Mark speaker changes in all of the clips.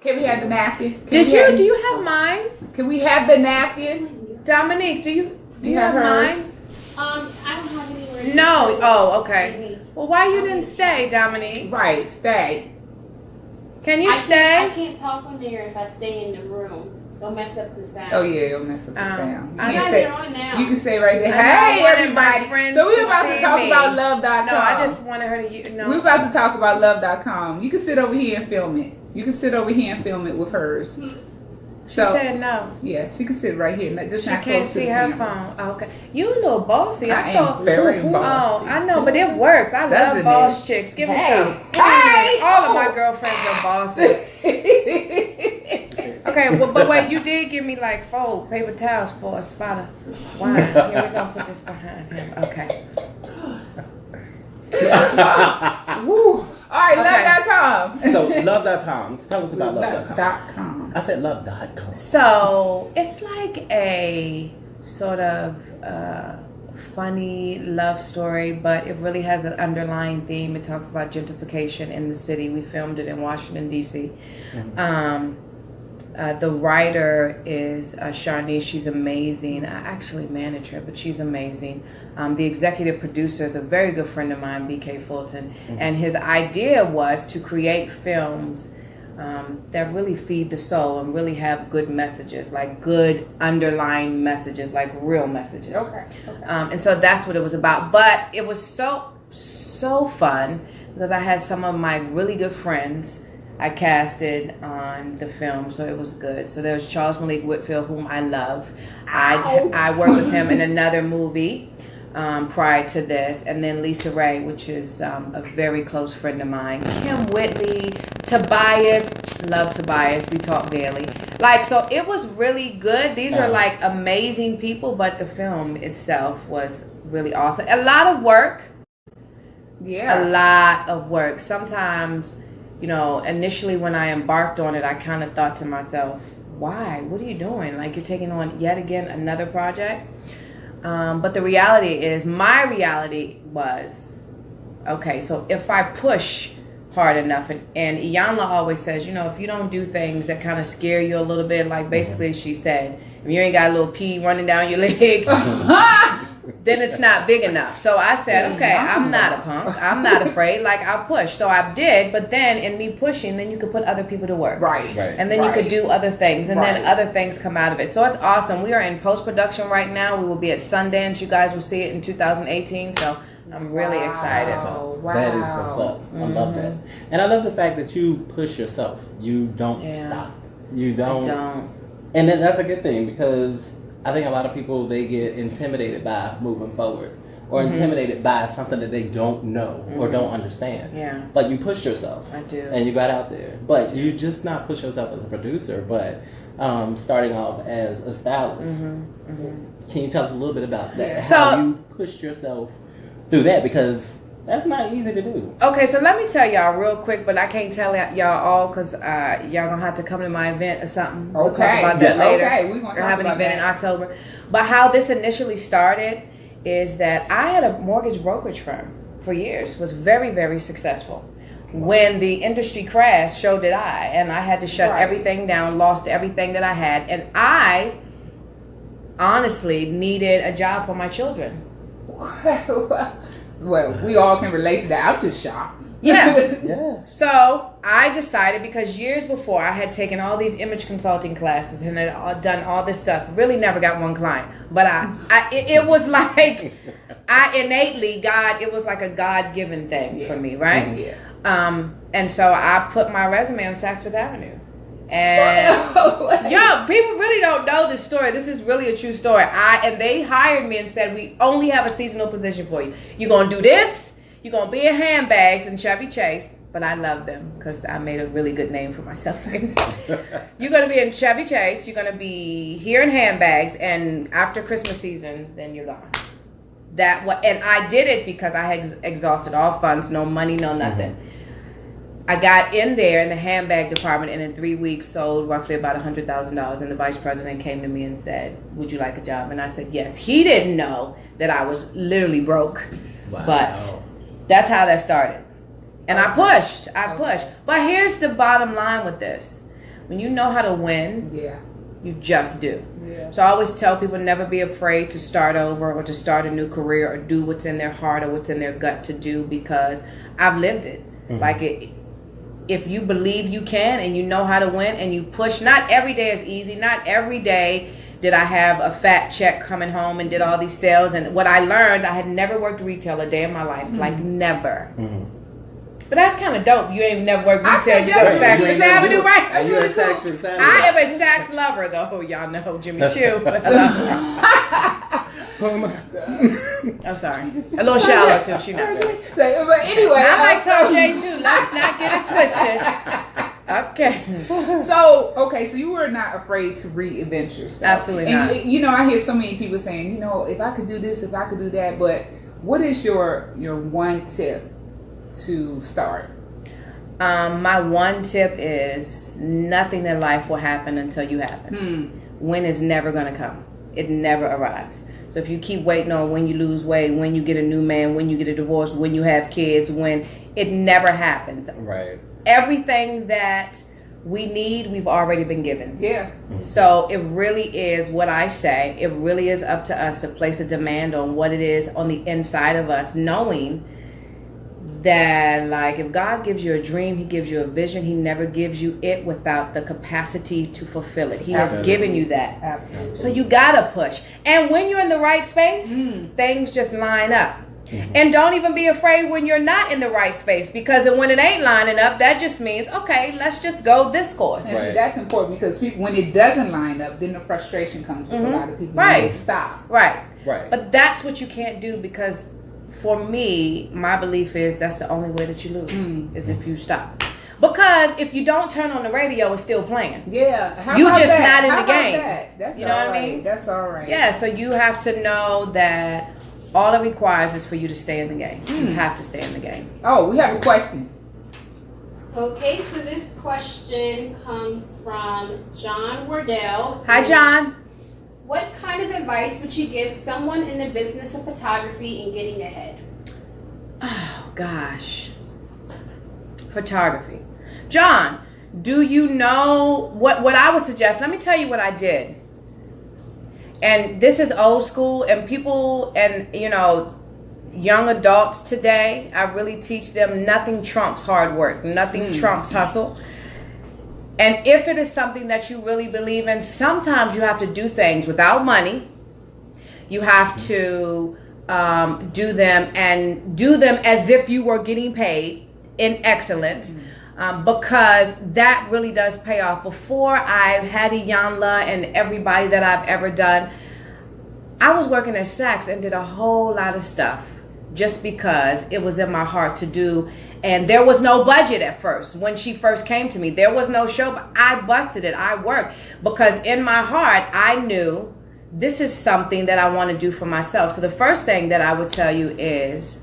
Speaker 1: Can we have the napkin?
Speaker 2: Do you have mine?
Speaker 1: Can we have the napkin?
Speaker 2: Dominique, do you have mine?
Speaker 3: I don't have anywhere.
Speaker 2: No. Oh, okay. Well, why you didn't stay, Dominique?
Speaker 1: Right, stay.
Speaker 2: Can you stay?
Speaker 3: I can't talk on there if I stay in the room. Don't mess up the sound.
Speaker 1: Oh yeah, you'll mess up the sound.
Speaker 3: You guys are on now.
Speaker 1: You can stay right there.
Speaker 2: I
Speaker 1: Hey
Speaker 2: wanted my
Speaker 1: everybody.
Speaker 2: friends
Speaker 1: So we're
Speaker 2: to
Speaker 1: about to
Speaker 2: see
Speaker 1: talk
Speaker 2: me.
Speaker 1: about love.com.
Speaker 2: No, I just wanted her to. No.
Speaker 1: We're about to talk about love.com. You can sit over here and film it. You can sit over here and film it with hers.
Speaker 2: She said no.
Speaker 1: Yeah, she can sit right here. Just
Speaker 2: She
Speaker 1: not
Speaker 2: can't
Speaker 1: close to
Speaker 2: see
Speaker 1: the
Speaker 2: her
Speaker 1: camera.
Speaker 2: phone. Okay. You a little bossy.
Speaker 1: I am very bossy.
Speaker 2: Oh, I know, but it works. I love
Speaker 1: Doesn't
Speaker 2: boss
Speaker 1: it?
Speaker 2: chicks. Give me
Speaker 1: Hey.
Speaker 2: some.
Speaker 1: Hey.
Speaker 2: All of my girlfriends are bosses. Okay, well, but wait, you did give me like 4 paper towels for a spot of wine. Here, we're gonna put this behind him. Okay.
Speaker 1: Woo. All right,
Speaker 2: Okay.
Speaker 1: love.com.
Speaker 4: So, love.com. Tell us about love.com.
Speaker 1: Love.com.
Speaker 4: I said love.com.
Speaker 2: So it's like a sort of funny love story, but it really has an underlying theme. It talks about gentrification in the city. We filmed it in Washington, D.C. The writer is Sharnice. She's amazing. I actually manage her, but she's amazing. The executive producer is a very good friend of mine, BK Fulton, and his idea was to create films that really feed the soul and really have good messages, like good underlying messages, like real messages.
Speaker 1: Okay.
Speaker 2: And so that's what it was about. But it was so fun because I had some of my really good friends I casted on the film, so it was good. So there was Charles Malik Whitfield, whom I love. I worked with him in another movie prior to this, and then Lisa Ray, which is a very close friend of mine. Kim Whitley, Tobias, love Tobias. We talk daily. Like, so it was really good. These are like amazing people, but the film itself was really awesome. A lot of work.
Speaker 1: Yeah.
Speaker 2: A lot of work. Sometimes, you know, initially when I embarked on it, I kind of thought to myself, why? What are you doing? Like, you're taking on yet again another project? But the reality is, my reality was, okay, so if I push hard enough, and Iyanla always says, you know, if you don't do things that kind of scare you a little bit, like basically she said, if you ain't got a little pee running down your leg, then it's not big enough. So I said, okay, I'm not a punk. I'm not afraid. Like, I'll push. So I did, but then in me pushing, then you could put other people to work.
Speaker 1: Right.
Speaker 2: And then you could do other things, and then other things come out of it. So it's awesome. We are in post-production right now. We will be at Sundance. You guys will see it in 2018. So I'm really excited.
Speaker 1: Wow.
Speaker 4: That is what's up. I love that. And I love the fact that you push yourself. You don't stop. You don't.
Speaker 2: I don't.
Speaker 4: And then that's a good thing, because I think a lot of people, they get intimidated by moving forward, or intimidated by something that they don't know or don't understand.
Speaker 2: Yeah.
Speaker 4: But you pushed yourself.
Speaker 2: I do.
Speaker 4: And you got out there. But you just not push yourself as a producer, but starting off as a stylist. Can you tell us a little bit about that?
Speaker 2: So,
Speaker 4: how you pushed yourself through that? Because that's not easy to do.
Speaker 2: Okay, so let me tell y'all real quick, but I can't tell y'all all because y'all gonna have to come to my event or something. We'll talk about that later.
Speaker 1: Okay, we're gonna
Speaker 2: have an event in October. But how this initially started is that I had a mortgage brokerage firm for years, was very, very successful. When the industry crashed, so did I, and I had to shut everything down, lost everything that I had, and I honestly needed a job for my children.
Speaker 1: Well, we all can relate to that. I'm just shocked.
Speaker 2: Yeah. So I decided, because years before I had taken all these image consulting classes and had done all this stuff, really never got one client. But it was like I innately, it was like a God-given thing for me, right?
Speaker 1: Yeah.
Speaker 2: And so I put my resume on Saks Fifth Avenue. And people really don't know this story. This is really a true story. And they hired me and said, we only have a seasonal position for you. You're going to do this. You're going to be in handbags and Chevy Chase. But I love them because I made a really good name for myself. You're going to be in Chevy Chase. You're going to be here in handbags. And after Christmas season, then you're gone. And I did it because I had exhausted all funds, no money, no nothing. I got in there in the handbag department, and in 3 weeks sold roughly about $100,000. And the vice president came to me and said, would you like a job? And I said, yes. He didn't know that I was literally broke.
Speaker 4: Wow.
Speaker 2: But that's how that started. And I pushed. But here's the bottom line with this. When you know how to win,
Speaker 1: Yeah.
Speaker 2: you just do.
Speaker 1: Yeah.
Speaker 2: So I always tell people never be afraid to start over or to start a new career or do what's in their heart or what's in their gut to do, because I've lived it. If you believe you can and you know how to win and you push, not every day is easy. Not every day did I have a fat check coming home and did all these sales. And what I learned, I had never worked retail a day in my life. Like never. But that's kind of dope. You ain't never worked retail. You go to Saks Fifth Avenue, right?
Speaker 4: Are you at Saks Fifth Avenue?
Speaker 2: I am a Saks lover, though. Y'all know Jimmy Choo. I'm sorry. A little shallow, too. She not really.
Speaker 1: But anyway.
Speaker 2: I like Tarjay, too. Let's not get it twisted. Okay.
Speaker 1: So you were not afraid to reinvent yourself.
Speaker 2: Absolutely not.
Speaker 1: And, you know, I hear so many people saying, you know, if I could do this, if I could do that. But what is your one tip to start?
Speaker 2: My one tip is nothing in life will happen until you happen. When is never going to come. It never arrives. So if you keep waiting on when you lose weight, when you get a new man, when you get a divorce, when you have kids, when it never happens.
Speaker 4: Right.
Speaker 2: Everything that we need, we've already been given.
Speaker 1: Yeah.
Speaker 2: So it really is what I say. It really is up to us to place a demand on what it is on the inside of us, knowing that, like, if God gives you a dream, he gives you a vision, he never gives you it without the capacity to fulfill it. He has given you that.
Speaker 1: Absolutely.
Speaker 2: So you gotta push. And when you're in the right space, things just line up. And don't even be afraid when you're not in the right space, because when it ain't lining up, that just means, okay, let's just go this course.
Speaker 1: And see, that's important, because people, when it doesn't line up, then the frustration comes with a lot of people.
Speaker 2: Right.
Speaker 1: They stop.
Speaker 2: Right.
Speaker 4: Right.
Speaker 2: But that's what you can't do, because for me, my belief is that's the only way that you lose, is if you stop. Because if you don't turn on the radio, it's still playing.
Speaker 1: Yeah. How
Speaker 2: You
Speaker 1: about
Speaker 2: just
Speaker 1: that?
Speaker 2: not in
Speaker 1: How
Speaker 2: the
Speaker 1: about
Speaker 2: game.
Speaker 1: That? That's
Speaker 2: You know
Speaker 1: all
Speaker 2: what I
Speaker 1: right.
Speaker 2: mean?
Speaker 1: That's all right.
Speaker 2: Yeah, so you have to know that all it requires is for you to stay in the game. You have to stay in the game.
Speaker 1: Oh, we have a question.
Speaker 3: Okay, so this question comes from John Wardell.
Speaker 2: Hi, John.
Speaker 3: What kind of advice would you give someone in the business of photography in getting ahead?
Speaker 2: Oh, gosh. Photography. John, do you know what I would suggest? Let me tell you what I did. And this is old school, and people and, you know, young adults today, I really teach them nothing trumps hard work. Nothing trumps hustle. And if it is something that you really believe in, sometimes you have to do things without money. You have to do them as if you were getting paid in excellence. Because that really does pay off. Before I had Iyanla and everybody that I've ever done, I was working at Saks and did a whole lot of stuff just because it was in my heart to do. And there was no budget at first. When she first came to me, there was no show, but I busted it. I worked because in my heart, I knew this is something that I want to do for myself. So the first thing that I would tell you is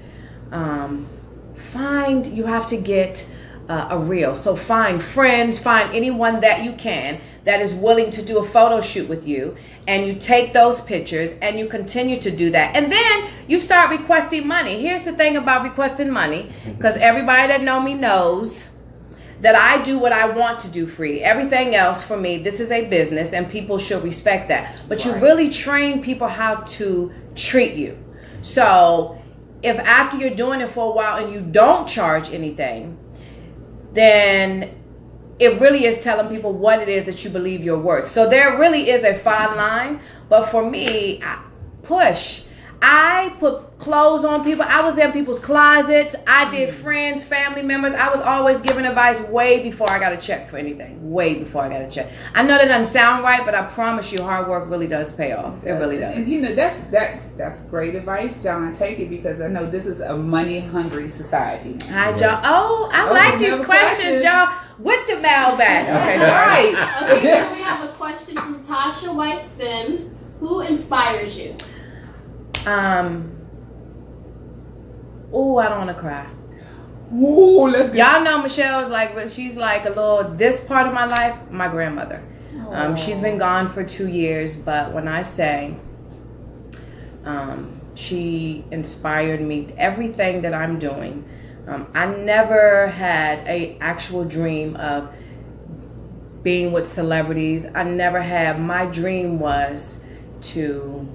Speaker 2: you have to get a reel. So find friends, find anyone that you can that is willing to do a photo shoot with you, and you take those pictures and you continue to do that. And then you start requesting money. Here's the thing about requesting money, because everybody that know me knows that I do what I want to do free. Everything else for me, this is a business and people should respect that. But you really train people how to treat you. So if after you're doing it for a while and you don't charge anything, then it really is telling people what it is that you believe you're worth. So there really is a fine line. But for me, I put clothes on people. I was in people's closets. I did friends, family members. I was always giving advice way before I got a check for anything. Way before I got a check. I know that doesn't sound right, but I promise you hard work really does pay off. It really does.
Speaker 1: And you know, that's great advice, John. Take it, because I know this is a money-hungry society.
Speaker 2: Hi, John. Oh, I like these questions, y'all. With the mailbag. Okay, sorry.
Speaker 3: Okay, so we have a question from Tasha White Sims. Who inspires you?
Speaker 2: Oh, I don't want to cry.
Speaker 1: Ooh, let's get.
Speaker 2: Y'all know Michelle's like, but she's like a little. This part of my life, my grandmother. She's been gone for 2 years, but when I say, she inspired me. Everything that I'm doing. I never had a actual dream of being with celebrities. I never had. My dream was to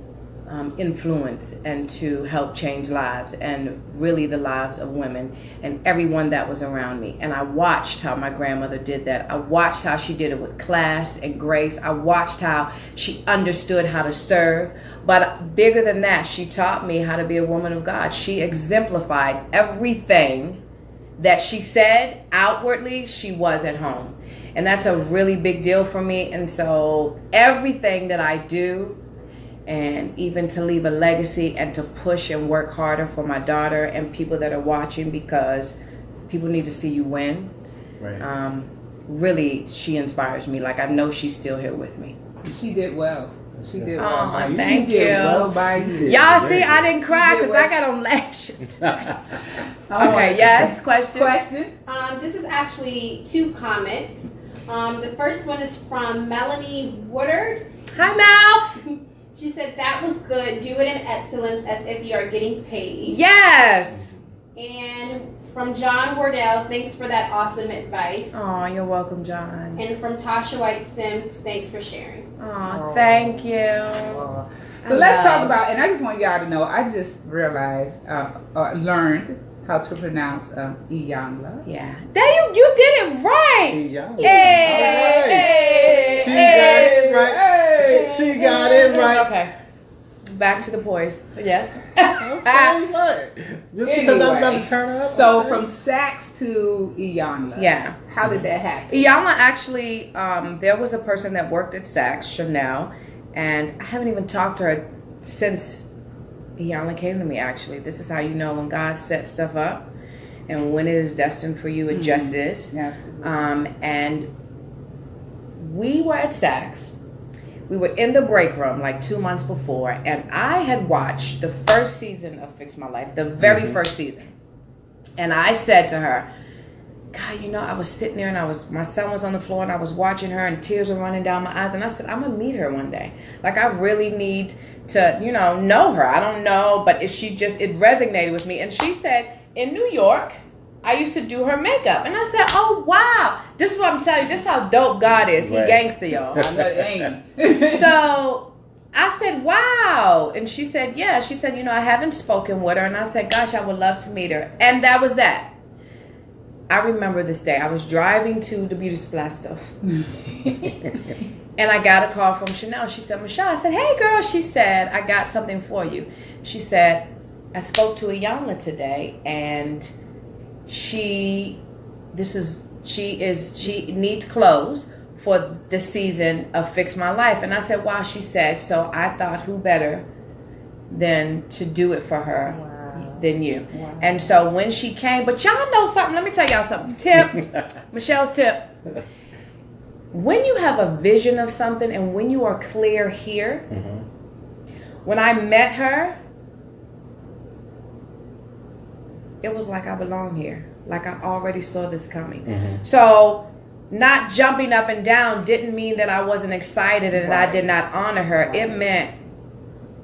Speaker 2: influence and to help change lives, and really the lives of women and everyone that was around me. And I watched how my grandmother did that. I watched how she did it with class and grace. I watched how she understood how to serve. But bigger than that, she taught me how to be a woman of God. She exemplified everything that she said outwardly she was at home. And that's a really big deal for me. And so everything that I do, and even to leave a legacy and to push and work harder for my daughter and people that are watching, because people need to see you win.
Speaker 4: Right.
Speaker 2: Really, she inspires me. Like, I know she's still here with me.
Speaker 1: She did well. She did well.
Speaker 2: Oh, thank you.
Speaker 1: She did well by you.
Speaker 2: Y'all see, I didn't cry because I got on lashes. Okay, yes, question?
Speaker 3: This is actually 2 comments. The first one is from Melanie Woodard.
Speaker 2: Hi, Mel.
Speaker 3: She said, that was good. Do it in excellence as if you are getting paid.
Speaker 2: Yes.
Speaker 3: And from John Wardell, thanks for that awesome advice.
Speaker 2: Oh, you're welcome, John.
Speaker 3: And from Tasha White Sims, thanks for sharing.
Speaker 2: Oh, thank you.
Speaker 1: So let's talk about, and I just want y'all to know, I just realized, learned how to pronounce Iyanla.
Speaker 2: Yeah. There you did it right.
Speaker 4: Iyanla.
Speaker 2: Hey,
Speaker 4: She got it right. She got it right.
Speaker 2: Okay. Back to the poise. Yes.
Speaker 4: Okay, what? Just because I'm about to turn up.
Speaker 1: So from sax to Iyanla.
Speaker 2: Yeah.
Speaker 1: How did that happen?
Speaker 2: Iyanla actually, there was a person that worked at Saks, Chanel, and I haven't even talked to her since Iyanla came to me, actually. This is how you know when God sets stuff up, and when it is destined for you, it just is.
Speaker 1: Yeah.
Speaker 2: And we were at Saks. We were in the break room like 2 months before, and I had watched the first season of Fix My Life, the very first season. And I said to her, God, you know, I was sitting there and my son was on the floor and I was watching her and tears were running down my eyes. And I said, I'm going to meet her one day. Like, I really need to, know her. I don't know, but it resonated with me. And she said, in New York, I used to do her makeup. And I said, oh, wow. This is what I'm telling you. This is how dope God is. He gangster, y'all.
Speaker 1: I know, ain't he?
Speaker 2: So I said, wow. And she said, yeah. She said, I haven't spoken with her. And I said, gosh, I would love to meet her. And that was that. I remember this day. I was driving to the beauty supply store. And I got a call from Chanel. She said, Michelle. I said, hey, girl. She said, I got something for you. She said, I spoke to Iyanla today, and she needs clothes for the season of Fix My Life. And I said, wow. She said, so I thought who better than to do it for her than you. Wow. And so when she came, but y'all know something, let me tell y'all something. Tip, Michelle's tip. When you have a vision of something and when you are clear here, when I met her, it was like I belong here. Like I already saw this coming. So not jumping up and down didn't mean that I wasn't excited and I did not honor her. It meant,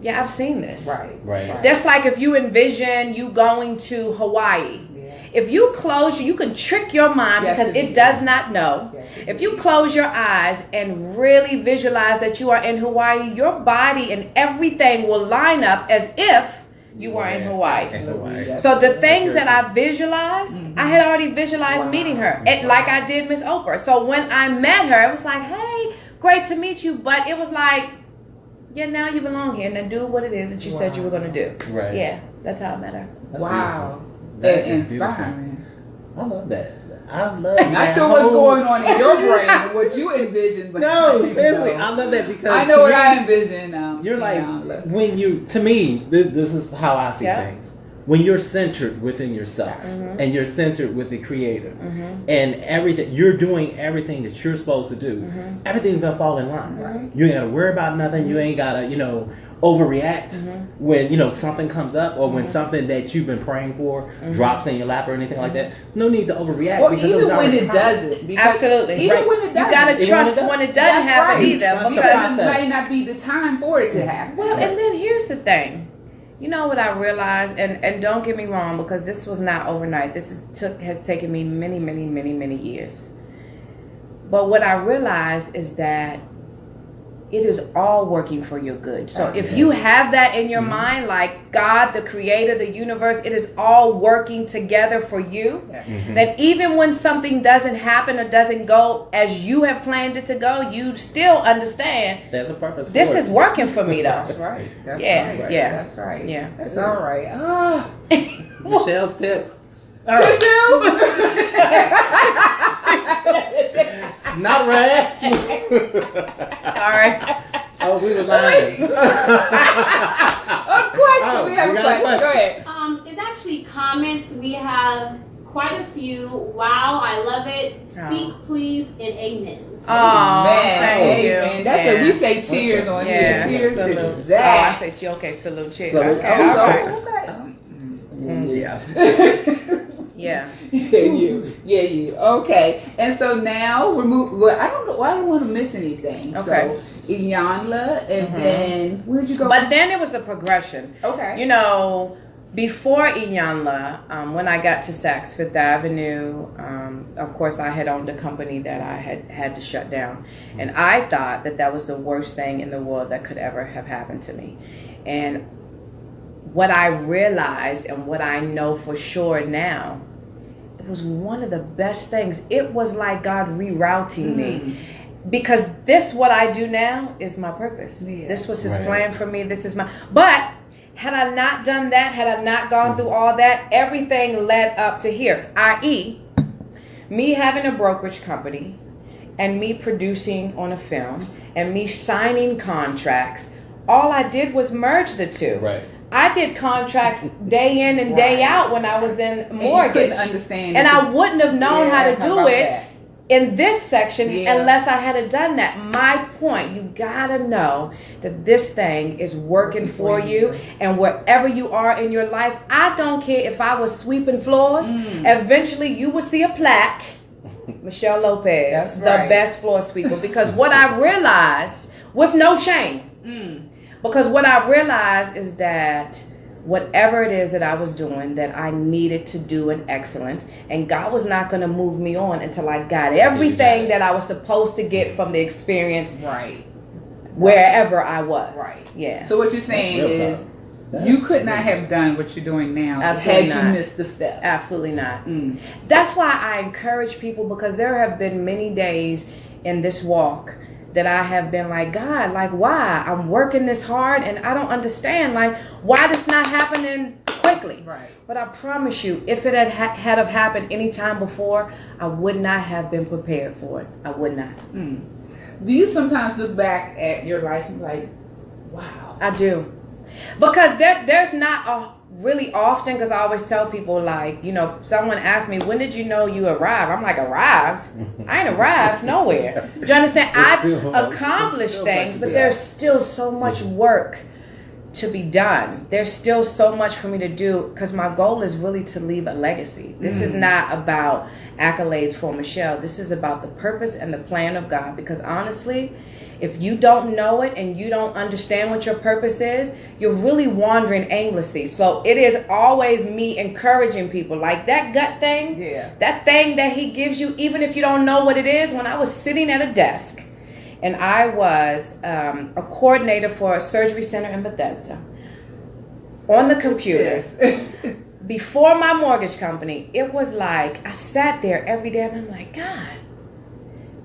Speaker 2: yeah, I've seen this.
Speaker 4: Right.
Speaker 2: That's like if you envision you going to Hawaii. Yeah. If you close, you can trick your mind because it does not know. Yes, if you close your eyes and really visualize that you are in Hawaii, your body and everything will line up as if you were in Hawaii. So the things that I visualized, I had already visualized meeting her, like I did Miss Oprah. So when I met her, it was like, hey, great to meet you. But it was like, yeah, now you belong here. Now do what it is that you said you were going to do.
Speaker 4: Right.
Speaker 2: Yeah, that's how I met her.
Speaker 4: That's
Speaker 1: wow.
Speaker 4: That
Speaker 1: is inspiring.
Speaker 4: Beautiful. I love that. I love
Speaker 1: Not sure what's going on in your brain and what you envision. But
Speaker 4: no, seriously, I love that because
Speaker 1: I know what I envision.
Speaker 4: You're like, when you, to me, this is how I see things. When you're centered within yourself and you're centered with the Creator and everything, you're doing everything that you're supposed to do, everything's going to fall in line. Right. You ain't got to worry about nothing. You ain't got to, overreact when, something comes up or when something that you've been praying for drops in your lap or anything like that. There's no need to overreact.
Speaker 1: Well, even when it doesn't.
Speaker 2: Absolutely.
Speaker 1: Even when it doesn't.
Speaker 2: You got to trust when it doesn't happen either.
Speaker 1: Because it might not be the time for it to happen.
Speaker 2: Well, and then here's the thing. You know what I realized, and don't get me wrong, because this was not overnight. This has taken me many, many, many, many years. But what I realized is that it is all working for your good. So if you have that in your mind, like God, the creator, the universe, it is all working together for you. That even when something doesn't happen or doesn't go as you have planned it to go, you still understand
Speaker 4: there's a purpose.
Speaker 2: This is working for me, though.
Speaker 1: That's right. That's right.
Speaker 2: Yeah.
Speaker 1: That's right.
Speaker 2: Yeah.
Speaker 1: That's all right. Ah.
Speaker 4: Michelle's tips.
Speaker 1: Tissue.
Speaker 4: Not rags.
Speaker 2: Sorry.
Speaker 4: Oh, we were lying.
Speaker 1: A question. We have a question. Go ahead.
Speaker 3: It's actually comments. We have quite a few. Wow, I love it. Speak, please, and amens.
Speaker 2: Oh,
Speaker 1: man.
Speaker 2: Amen.
Speaker 1: That's what we say. Cheers on here. Cheers to
Speaker 2: Oh,
Speaker 1: that.
Speaker 2: I say okay. Salute. Cheers.
Speaker 4: Salute.
Speaker 2: Okay. All right.
Speaker 4: Yeah.
Speaker 1: You. Okay. And so now we're moving. Well, I don't know. I don't want to miss anything.
Speaker 2: Okay.
Speaker 1: So Iyanla, and then where'd you go?
Speaker 2: But then it was a progression.
Speaker 1: Okay.
Speaker 2: You know, before Iyanla, when I got to Saks Fifth Avenue, of course I had owned a company that I had to shut down, and I thought that was the worst thing in the world that could ever have happened to me. And what I realized and what I know for sure now, it was one of the best things. It was like God rerouting me, because what I do now is my purpose. Yeah. This was His plan for me. This is but had I not done that, had I not gone through all that, everything led up to here, i.e. me having a brokerage company and me producing on a film and me signing contracts. All I did was merge the two.
Speaker 4: Right.
Speaker 2: I did contracts day in and day out when I was in mortgage. And
Speaker 1: you couldn't understand.
Speaker 2: And I wouldn't have known how to do it in this section unless I had done that. My point, you gotta know that this thing is working for you, and wherever you are in your life, I don't care if I was sweeping floors, eventually you would see a plaque, Michele Lopez, the best floor sweeper, because what I realized, with no shame, because what I realized is that whatever it is that I was doing that I needed to do in excellence, and God was not going to move me on until I got everything that I was supposed to get from the experience wherever I was. Yeah.
Speaker 1: So what you're saying is you could not have done what you're doing now had you missed the step.
Speaker 2: Absolutely not. That's why I encourage people, because there have been many days in this walk that I have been like, God, like, why? I'm working this hard and I don't understand, like, why this not happening quickly?
Speaker 1: Right.
Speaker 2: But I promise you, if it had have happened any time before, I would not have been prepared for it. I would not.
Speaker 1: Do you sometimes look back at your life and like, wow?
Speaker 2: I do. Because there's not a really often, because I always tell people, like, you know, someone asked me, when did you know you arrived? I'm like, arrived? I ain't arrived nowhere. Do you understand? I've accomplished things, but there's still so much work to be done. There's still so much for me to do, because my goal is really to leave a legacy. This is not about accolades for Michele. This is about the purpose and the plan of God, because honestly, if you don't know it and you don't understand what your purpose is, you're really wandering aimlessly. So it is always me encouraging people, like that gut thing, that thing that He gives you, even if you don't know what it is. When I was sitting at a desk and I was a coordinator for a surgery center in Bethesda on the computer, before my mortgage company, it was like I sat there every day and I'm like, God,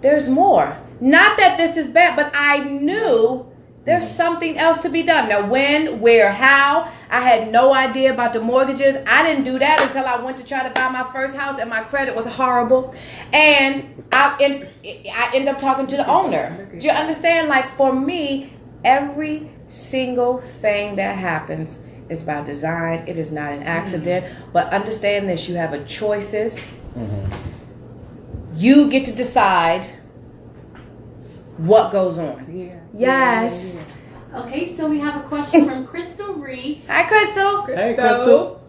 Speaker 2: there's more. Not that this is bad, but I knew there's something else to be done. Now, when, where, how, I had no idea about the mortgages. I didn't do that until I went to try to buy my first house, and my credit was horrible. And I ended up talking to the owner. Do you understand? Like, for me, every single thing that happens is by design. It is not an accident. But understand this, you have choices. You get to decide what goes on. Yes.
Speaker 3: Okay, so we have a question from Crystal Ree.
Speaker 2: Hi, Crystal.
Speaker 4: Hey, Crystal.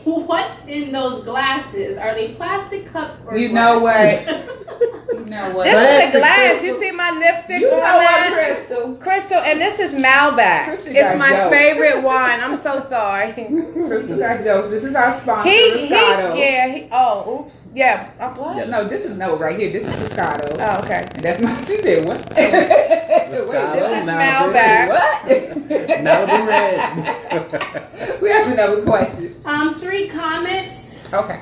Speaker 3: What's in those glasses? Are they plastic cups or
Speaker 1: You know what? You know what?
Speaker 2: This is a glass.
Speaker 1: Crystal.
Speaker 2: You see my lipstick
Speaker 1: You
Speaker 2: on
Speaker 1: know what,
Speaker 2: that?
Speaker 1: Crystal?
Speaker 2: Crystal, and this is Malbec.
Speaker 1: Crystal
Speaker 2: It's
Speaker 1: got
Speaker 2: my
Speaker 1: jokes.
Speaker 2: favorite wine. I'm so sorry.
Speaker 1: Crystal got jokes. This is our sponsor, Moscato.
Speaker 2: What?
Speaker 1: No, this is right here. This is Moscato.
Speaker 2: Oh, okay.
Speaker 1: And that's my. She said what?
Speaker 4: Moscato,
Speaker 2: This is
Speaker 4: Malibu.
Speaker 2: Malbec.
Speaker 1: What?
Speaker 4: Malibu Red.
Speaker 1: We have another question.
Speaker 3: 3 comments.
Speaker 1: Okay.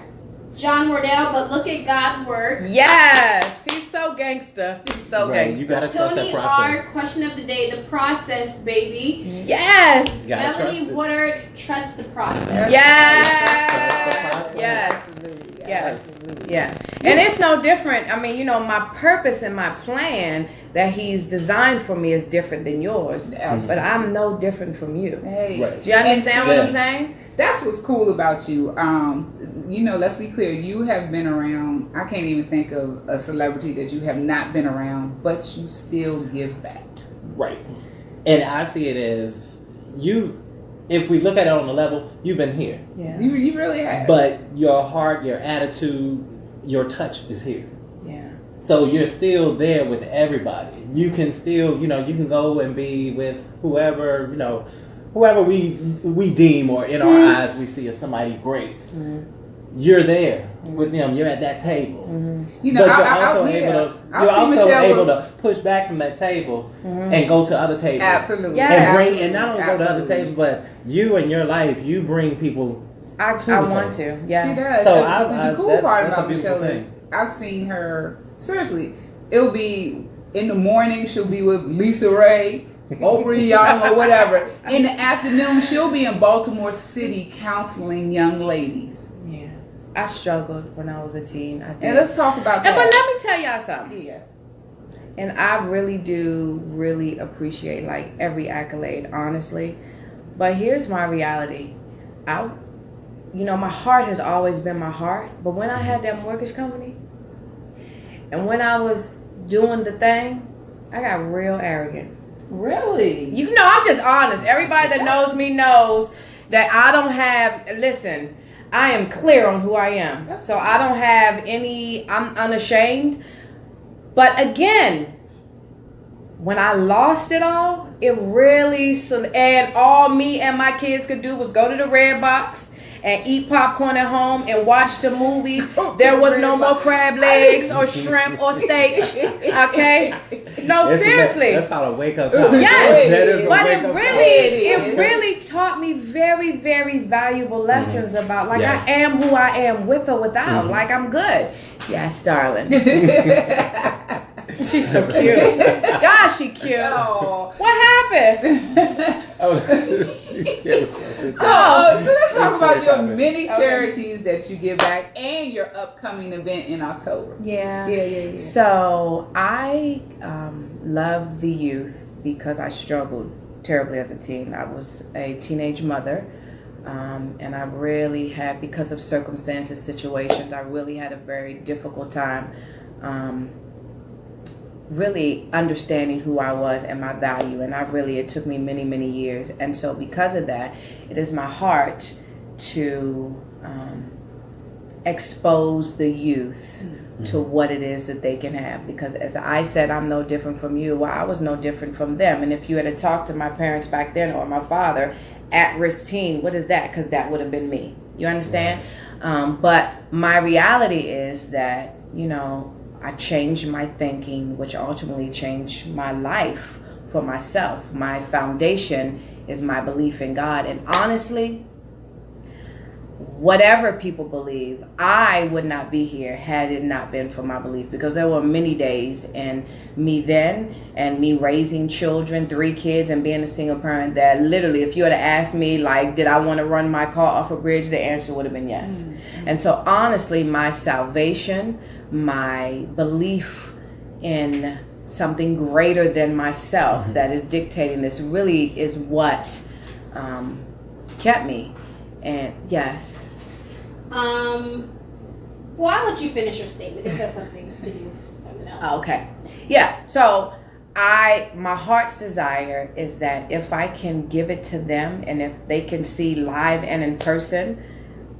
Speaker 3: John Wardell, but look at God work.
Speaker 2: Yes, he's so gangster. He's so
Speaker 4: Right,
Speaker 2: gangster.
Speaker 4: you gotta trust
Speaker 3: Tony
Speaker 4: that
Speaker 3: R,
Speaker 4: process.
Speaker 3: question of the day, the process, baby.
Speaker 2: Yes.
Speaker 4: You gotta trust
Speaker 3: Melanie
Speaker 4: it.
Speaker 3: Woodard, trust the process.
Speaker 2: Yes. Yes.
Speaker 1: Absolutely.
Speaker 2: Yes.
Speaker 1: Absolutely.
Speaker 2: Yeah. And it's no different. I mean, my purpose and my plan that he's designed for me is different than yours. But I'm no different from you.
Speaker 1: Hey.
Speaker 4: Right.
Speaker 2: Do you understand what I'm
Speaker 4: Yeah.
Speaker 2: saying?
Speaker 1: That's what's cool about you. Let's be clear. You have been around. I can't even think of a celebrity that you have not been around, but you still give back.
Speaker 4: Right. And I see it as if we look at it on the level, you've been here.
Speaker 2: Yeah.
Speaker 1: You really have.
Speaker 4: But your heart, your attitude, your touch is here.
Speaker 2: Yeah.
Speaker 4: So you're still there with everybody. You can still, you can go and be with whoever we deem or in our eyes we see as somebody great.
Speaker 2: Mm-hmm.
Speaker 4: You're there with them. You're at that table.
Speaker 2: Mm-hmm.
Speaker 4: But you're also able to push back from that table and go to other tables.
Speaker 1: Absolutely.
Speaker 2: Yeah.
Speaker 4: And not only go to other tables, but you in your life, you bring people.
Speaker 2: I want to. Yeah.
Speaker 1: She does.
Speaker 4: So
Speaker 1: the cool part
Speaker 4: that's
Speaker 1: about
Speaker 4: a beautiful
Speaker 1: Michele is
Speaker 4: thing.
Speaker 1: I've seen her. Seriously, it'll be in the morning. She'll be with Lisa Ray, Oprah Young, or whatever. In the afternoon, she'll be in Baltimore City counseling young ladies.
Speaker 2: Yeah. I struggled when I was a teen. I did.
Speaker 1: And let's talk about
Speaker 2: But
Speaker 1: that.
Speaker 2: let me tell y'all something.
Speaker 1: Yeah.
Speaker 2: And I really do appreciate like every accolade, honestly. But here's my reality. My heart has always been my heart. But when I had that mortgage company, and when I was doing the thing, I got real arrogant.
Speaker 1: Really?
Speaker 2: I'm just honest. Everybody that knows me knows that I don't have, listen, I am clear on who I am. So I don't have I'm unashamed. But again, when I lost it all, it really, and all me and my kids could do was go to the Red Box and eat popcorn at home and watch the movies. There was no more crab legs or shrimp or steak. Okay? No, seriously.
Speaker 4: That's called a wake up call.
Speaker 2: Yes, but
Speaker 1: It
Speaker 2: really taught me very, very valuable lessons about
Speaker 4: Yes.
Speaker 2: I am who I am with or without. Like I'm good. Yes, darling. She's so cute. Gosh, she cute.
Speaker 1: Oh.
Speaker 2: What happened?
Speaker 1: So let's talk about your many charities that you give back and your upcoming event in October.
Speaker 2: Yeah. So I love the youth because I struggled terribly as a teen. I was a teenage mother. And I really had, because of circumstances, situations, I really had a very difficult time really understanding who I was and my value. And it took me many, many years. And so because of that, it is my heart to expose the youth to what it is that they can have. Because as I said, I'm no different from you. Well, I was no different from them. And if you had talked to my parents back then or my father, at-risk teen, what is that? Because that would have been me. You understand? But my reality is that, I changed my thinking, which ultimately changed my life for myself. My foundation is my belief in God. And honestly, whatever people believe, I would not be here had it not been for my belief, because there were many days in me then and me raising children, 3 kids, and being a single parent that literally, if you had asked me, like, did I want to run my car off a bridge, the answer would have been yes. Mm-hmm. And so honestly, my salvation, my belief in something greater than myself that is dictating this really is what kept me. And yes.
Speaker 3: Well, I'll let you finish your statement. This has something to do with something else.
Speaker 2: Okay. Yeah. So my heart's desire is that if I can give it to them, and if they can see live and in person,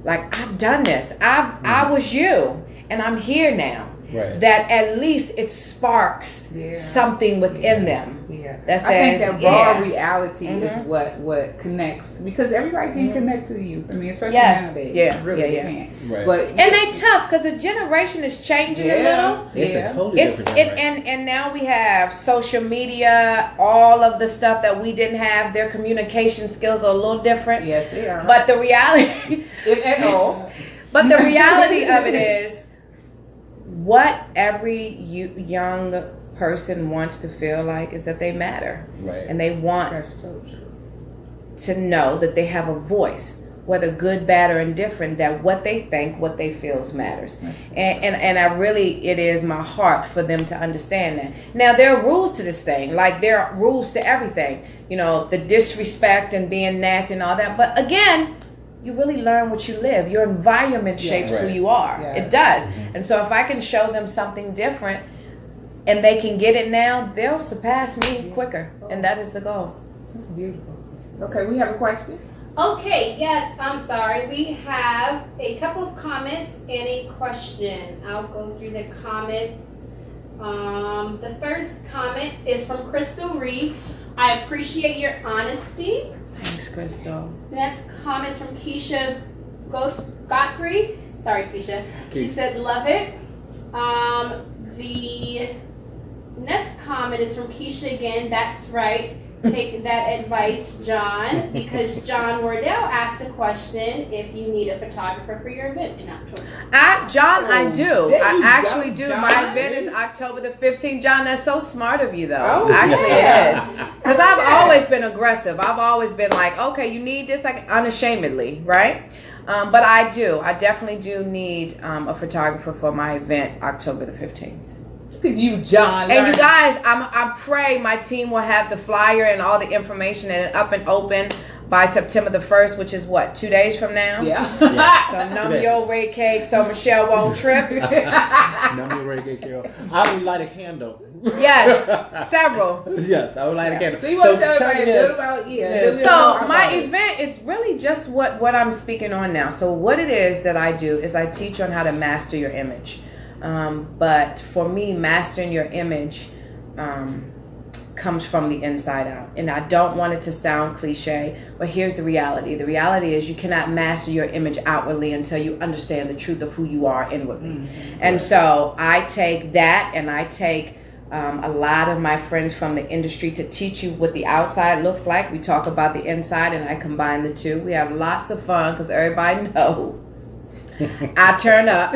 Speaker 2: like, I've done this. I was you, and I'm here now. that at least it sparks something within them.
Speaker 1: Yeah,
Speaker 2: that says,
Speaker 1: I think that raw reality is what connects, because everybody can connect to you. I mean, especially nowadays, really can.
Speaker 4: Right.
Speaker 1: But
Speaker 2: and they tough because the generation is changing a little.
Speaker 4: It's a totally different generation.
Speaker 2: And now we have social media, all of the stuff that we didn't have. Their communication skills are a little different.
Speaker 1: Yes, they are.
Speaker 2: But the reality,
Speaker 1: if at all.
Speaker 2: But the reality of it is, what every young person wants to feel like is that they matter, and they want to know that they have a voice, whether good, bad, or indifferent, that what they think, what they feel matters. And I really, it is my heart for them to understand that. Now, there are rules to this thing, like there are rules to everything, you know, the disrespect and being nasty and all that. But again, you really learn what you live. Your environment shapes who you are. It does. And so if I can show them something different and they can get it now, they'll surpass me quicker. And that is the goal.
Speaker 1: That's beautiful. Okay, we have a question.
Speaker 3: Okay, yes, I'm sorry. We have a couple of comments and a question. I'll go through the comments. The first comment is from Crystal Reed. I appreciate your honesty.
Speaker 2: Thanks, Crystal.
Speaker 3: The next comment is from Keisha Godfrey. Sorry, Keisha. She said, love it. The next comment is from Keisha again. That's right. Take that advice, John, because John Wardell asked a question if you need a photographer for your event in October.
Speaker 2: I do. I actually do.
Speaker 1: John.
Speaker 2: My event is October the 15th. John, that's so smart of you, though.
Speaker 1: Oh,
Speaker 2: actually, it is. Because I've always been aggressive. I've always been like, okay, you need this, like unashamedly, right? But I do. I definitely do need a photographer for my event, October the 15th.
Speaker 1: You, John.
Speaker 2: And you guys, I pray my team will have the flyer and all the information and up and open by September the 1st, which is what, 2 days from now?
Speaker 1: Yeah.
Speaker 2: So numb your red cake so Michelle won't trip.
Speaker 4: Numb your red cake, girl. I would light a candle.
Speaker 2: Yes, several.
Speaker 4: Yes, I would light a candle.
Speaker 1: So you want to tell everybody a little about
Speaker 2: So my event is really just what I'm speaking on now. So what it is that I do is I teach on how to master your image. But for me, mastering your image comes from the inside out. And I don't want it to sound cliche, but here's the reality. The reality is you cannot master your image outwardly until you understand the truth of who you are inwardly. Mm-hmm. And so I take that and I take a lot of my friends from the industry to teach you what the outside looks like. We talk about the inside and I combine the two. We have lots of fun because everybody knows I turn up.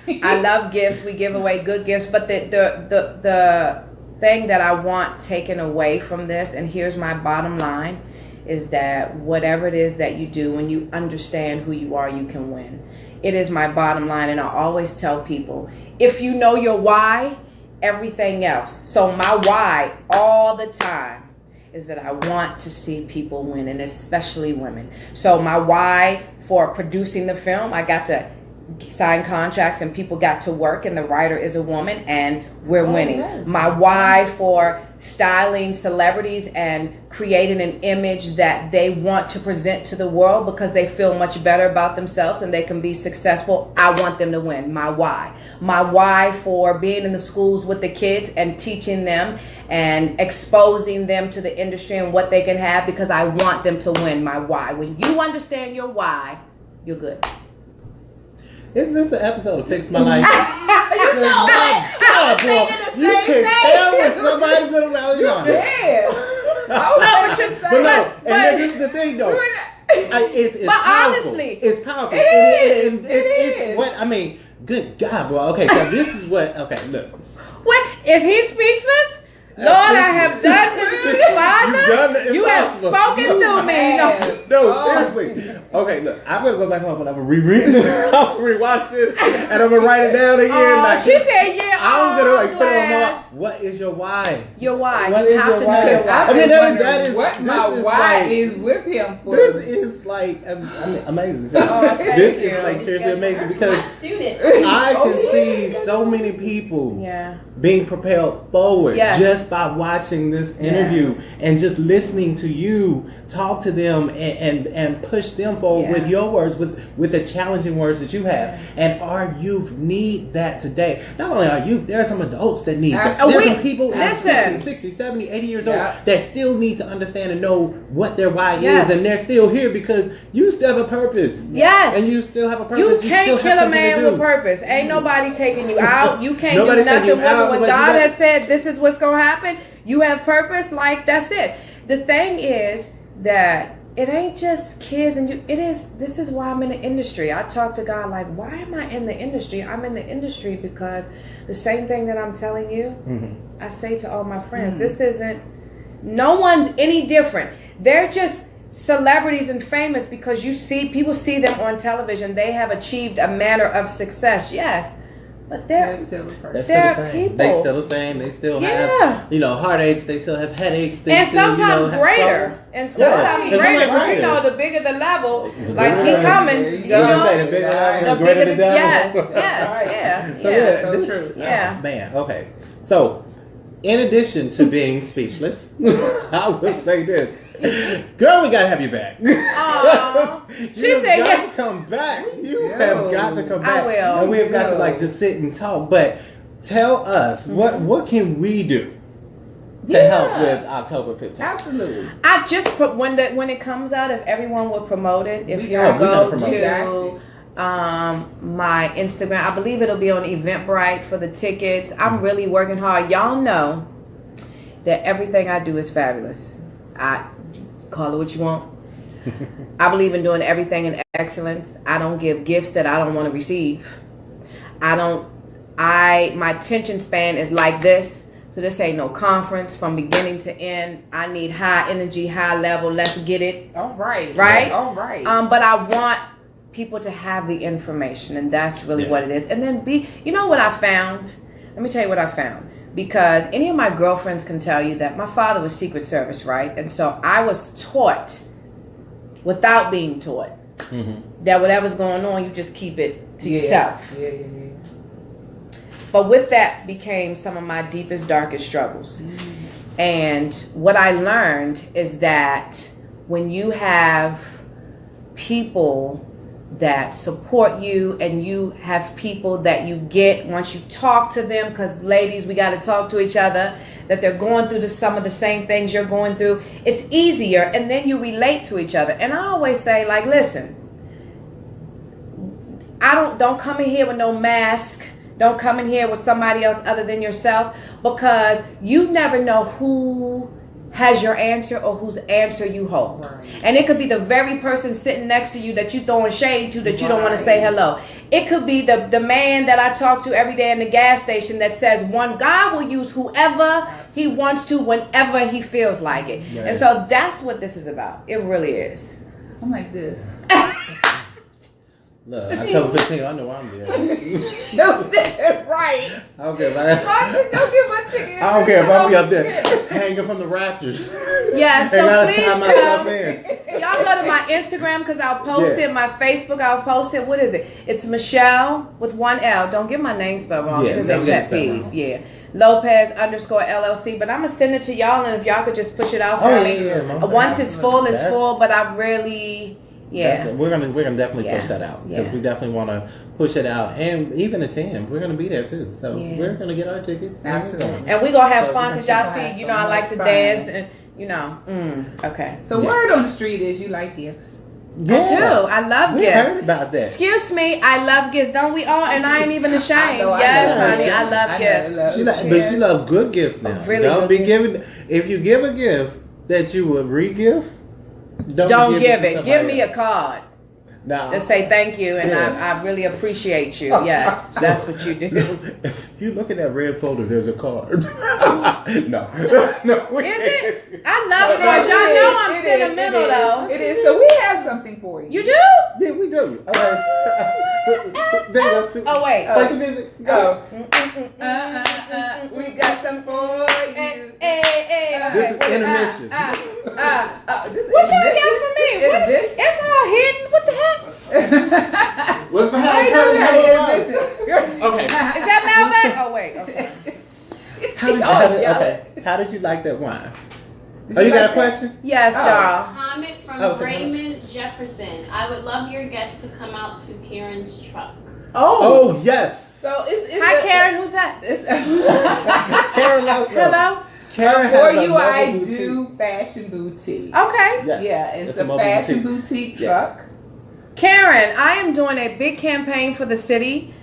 Speaker 2: I love gifts. We give away good gifts. But the thing that I want taken away from this, and here's my bottom line, is that whatever it is that you do, when you understand who you are, you can win. It is my bottom line. And I always tell people, if you know your why, everything else. So my why all the time is that I want to see people win, and especially women. So my why for producing the film, I got to sign contracts and people got to work, and the writer is a woman, and we're winning. Yes. My why for styling celebrities and creating an image that they want to present to the world because they feel much better about themselves and they can be successful, I want them to win. My why. My why for being in the schools with the kids and teaching them and exposing them to the industry and what they can have, because I want them to win. My why. When you understand your why, you're good.
Speaker 4: Is this an episode of Fix My Life?
Speaker 1: You know what? I was thinking the same thing.
Speaker 4: You can tell when somebody's gonna rally on it. And this is the thing, though. It's
Speaker 2: but
Speaker 4: powerful.
Speaker 2: Honestly,
Speaker 4: it's powerful.
Speaker 1: It is.
Speaker 4: It's what I mean. Good God, boy. Okay, so this is what. Okay, look.
Speaker 2: What is he speechless? Lord, I have done this, Father. You have spoken through me.
Speaker 4: No, seriously. Okay, look, I'm gonna go back home and I'm gonna reread this. I'm gonna rewatch this, and I'm gonna write it down again.
Speaker 2: She said, "Yeah."
Speaker 4: I'm gonna put it on my. What is your why?
Speaker 2: Your why.
Speaker 4: What
Speaker 2: you
Speaker 4: is
Speaker 2: have
Speaker 4: your
Speaker 2: to know your why.
Speaker 4: I mean, that is
Speaker 1: what my why is with him for.
Speaker 4: This is like amazing. This is like seriously amazing because I can see so many people being propelled forward just by watching this interview and and just listening to you talk to them and push them forward with your words, with the challenging words that you have. And our youth need that today. Not only our youth, there are some adults that need that. There's some people 50, 60, 70, 80 years old that still need to understand and know what their why is, and they're still here because you still have a purpose.
Speaker 2: Yes.
Speaker 4: And you still have a purpose.
Speaker 2: You can't kill a man with purpose. Ain't nobody taking you out. You can't do nothing with it. When God has said this is what's going to happen, you have purpose, like that's it. The thing is that it ain't just kids and you. This is why I'm in the industry. I talk to God like, why am I in the industry? I'm in the industry because the same thing that I'm telling you, I say to all my friends, this isn't, no one's any different. They're just celebrities and famous because people see them on television. They have achieved a manner of success. Yes. But they're still a person. They're the same.
Speaker 4: They still the same. They still have, heartaches. They still have headaches. They
Speaker 2: and
Speaker 4: still,
Speaker 2: sometimes greater. And sometimes greater. Because the bigger the level, like he coming.
Speaker 4: The bigger the devil.
Speaker 2: Yes.
Speaker 4: So
Speaker 2: so true.
Speaker 4: Oh, man. Okay. So, in addition to being speechless, I will say this. Girl, we gotta have you back.
Speaker 2: She said,
Speaker 4: "Yeah, come back. You have got to come back.
Speaker 2: I will.
Speaker 4: And we have got to just sit and talk." But tell us what can we do to help with October 15th?
Speaker 1: Absolutely.
Speaker 2: I just put when it comes out, if everyone will promote it, if you go to my Instagram, I believe it'll be on Eventbrite for the tickets. I'm really working hard. Y'all know that everything I do is fabulous. I call it what you want. I believe in doing everything in excellence. I don't give gifts that I don't want to receive. My attention span is like this. So this ain't no conference from beginning to end. I need high energy, high level. Let's get it.
Speaker 1: All right.
Speaker 2: Right?
Speaker 1: All right.
Speaker 2: But I want people to have the information, and that's really what it is. And then you know what I found? Let me tell you what I found. Because any of my girlfriends can tell you that my father was Secret Service, right? And so I was taught, without being taught, that whatever's going on, you just keep it to yourself.
Speaker 1: Yeah.
Speaker 2: But with that became some of my deepest, darkest struggles. And what I learned is that when you have people that support you and you have people that you get once you talk to them, because ladies, we got to talk to each other, that they're going through some of the same things you're going through, it's easier, and then you relate to each other. And I always say, like, listen, don't come in here with no mask. Don't come in here with somebody else other than yourself, because you never know who has your answer or whose answer you hold. Right. And it could be the very person sitting next to you that you throwing shade to that you don't want to say hello. It could be the man that I talk to every day in the gas station that says God will use whoever he wants to whenever he feels like it. Right. And so that's what this is about. It really is.
Speaker 1: I'm like this.
Speaker 4: Look, October 15th, I know where I'm there.
Speaker 1: No, that's right.
Speaker 4: I don't care about that.
Speaker 1: Don't get my ticket.
Speaker 4: I don't care if I'll be up there hanging from the rafters.
Speaker 2: Yeah, so
Speaker 4: please time myself in.
Speaker 2: Y'all go to my Instagram because I'll post it. My Facebook, I'll post it. What is it? It's Michele with one L. Don't get my name spelled wrong because it's pet peeve. Yeah. Lopez _LLC. But I'm going to send it to y'all, and if y'all could just push it out for me. Once it's full, it's full. But I really... Yeah,
Speaker 4: we're gonna definitely push that out because we definitely want to push it out, and even attend. We're gonna be there too, so we're gonna get our tickets.
Speaker 1: Absolutely,
Speaker 2: and we're gonna have fun because y'all see, I like to dance, and okay.
Speaker 1: So word on the street is you like gifts.
Speaker 2: Yeah. I do. I love gifts.
Speaker 4: We heard about that.
Speaker 2: Excuse me, I love gifts. Don't we all? And I ain't even ashamed. Honey, I love gifts.
Speaker 4: But you love good gifts now.
Speaker 2: Really
Speaker 4: don't be giving. If you give a gift that you would re-give.
Speaker 2: Don't give it. Give me a card.
Speaker 4: No.
Speaker 2: Just say thank you, and I really appreciate you. Yes, that's what you do.
Speaker 4: If you look at that red folder, there's a card. No.
Speaker 2: Is it? I love cards. Y'all know I'm sentimental, though.
Speaker 1: It is. So we have something for you.
Speaker 2: You do?
Speaker 4: Yeah, we do. Okay. There you go.
Speaker 2: Oh, wait.
Speaker 4: Play some music. Go.
Speaker 1: We got some for you.
Speaker 4: This is intermission.
Speaker 1: What
Speaker 2: y'all got for me? It's all hidden. What the heck?
Speaker 4: What's behind the
Speaker 1: Okay.
Speaker 2: Is that Malbec? Oh, wait. I'm sorry.
Speaker 4: How did you like that wine? Oh, you got a question?
Speaker 2: Yes, Darl.
Speaker 3: Comment from
Speaker 4: Oh,
Speaker 3: Raymond Jefferson. I would love your guests to come out to Karen's truck.
Speaker 4: Oh, yes.
Speaker 1: So it's
Speaker 2: Hi, Karen. Who's that?
Speaker 1: It's
Speaker 4: Karen loves them.
Speaker 2: Hello.
Speaker 4: Karen
Speaker 1: For
Speaker 4: has a
Speaker 1: You
Speaker 4: lovely
Speaker 1: I
Speaker 4: boutique.
Speaker 1: Do Fashion Boutique.
Speaker 2: Okay.
Speaker 4: Yes.
Speaker 1: Yeah, it's a
Speaker 4: mobile
Speaker 1: fashion boutique truck.
Speaker 2: Karen, I am doing a big campaign for the city.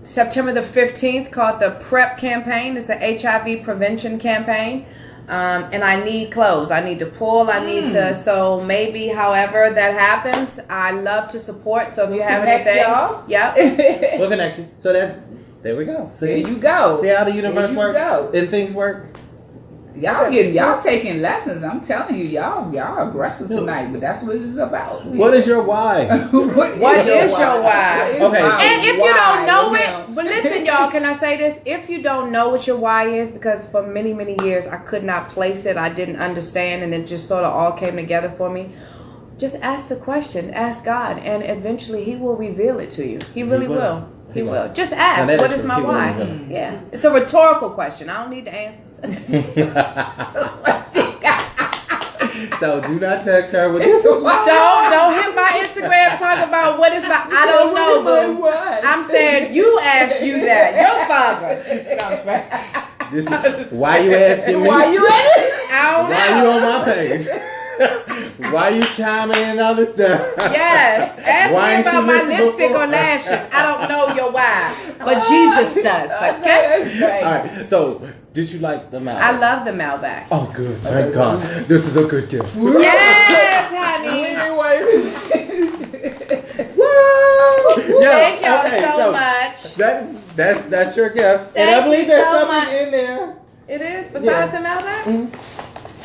Speaker 2: September the 15th, called the PrEP campaign. It's an HIV prevention campaign. And I need clothes. I need to pull. I need to. So maybe, however that happens, I love to support. So if you have anything, yep.
Speaker 4: We'll connect you. So there we go. See,
Speaker 1: There you go.
Speaker 4: See how the universe
Speaker 1: There you
Speaker 4: works
Speaker 1: go.
Speaker 4: and things work.
Speaker 1: Y'all taking lessons. I'm telling you, y'all aggressive tonight, but that's what it's about.
Speaker 4: What is your why?
Speaker 1: What
Speaker 2: is your why?
Speaker 4: Okay.
Speaker 2: And if you don't know
Speaker 1: it,
Speaker 2: it, but listen, y'all, can I say this? If you don't know what your why is, because for many, many years I could not place it, I didn't understand, and it just sort of all came together for me. Just ask the question, ask God, and eventually He will reveal it to you. He really will. He will. Just ask, what is my why? Yeah. It's a rhetorical question. I don't need the answers.
Speaker 4: So do not text her with this.
Speaker 2: Don't hit my Instagram talking about what is my. I don't know, boo. I'm saying you ask you that. Your father.
Speaker 4: This is, why you asking me?
Speaker 1: Why you at it?
Speaker 2: I don't know.
Speaker 4: Why you on my page? Why you chiming in and all this stuff?
Speaker 2: Yes. Ask
Speaker 4: Why
Speaker 2: me
Speaker 4: ain't
Speaker 2: about
Speaker 4: you
Speaker 2: my
Speaker 4: listened
Speaker 2: lipstick
Speaker 4: before?
Speaker 2: or lashes. I don't know your why, but Jesus does. Okay.
Speaker 4: All right. So, did you like the Malbec?
Speaker 2: I love the Malbec.
Speaker 4: Oh, good. Thank God. This is a good gift.
Speaker 2: Yes, honey. Thank y'all so much.
Speaker 4: That's your gift.
Speaker 2: Thank
Speaker 4: And I believe
Speaker 2: you
Speaker 4: there's
Speaker 2: so
Speaker 4: something
Speaker 2: much.
Speaker 4: in there.
Speaker 2: It is besides the Malbec.
Speaker 4: Mm-hmm.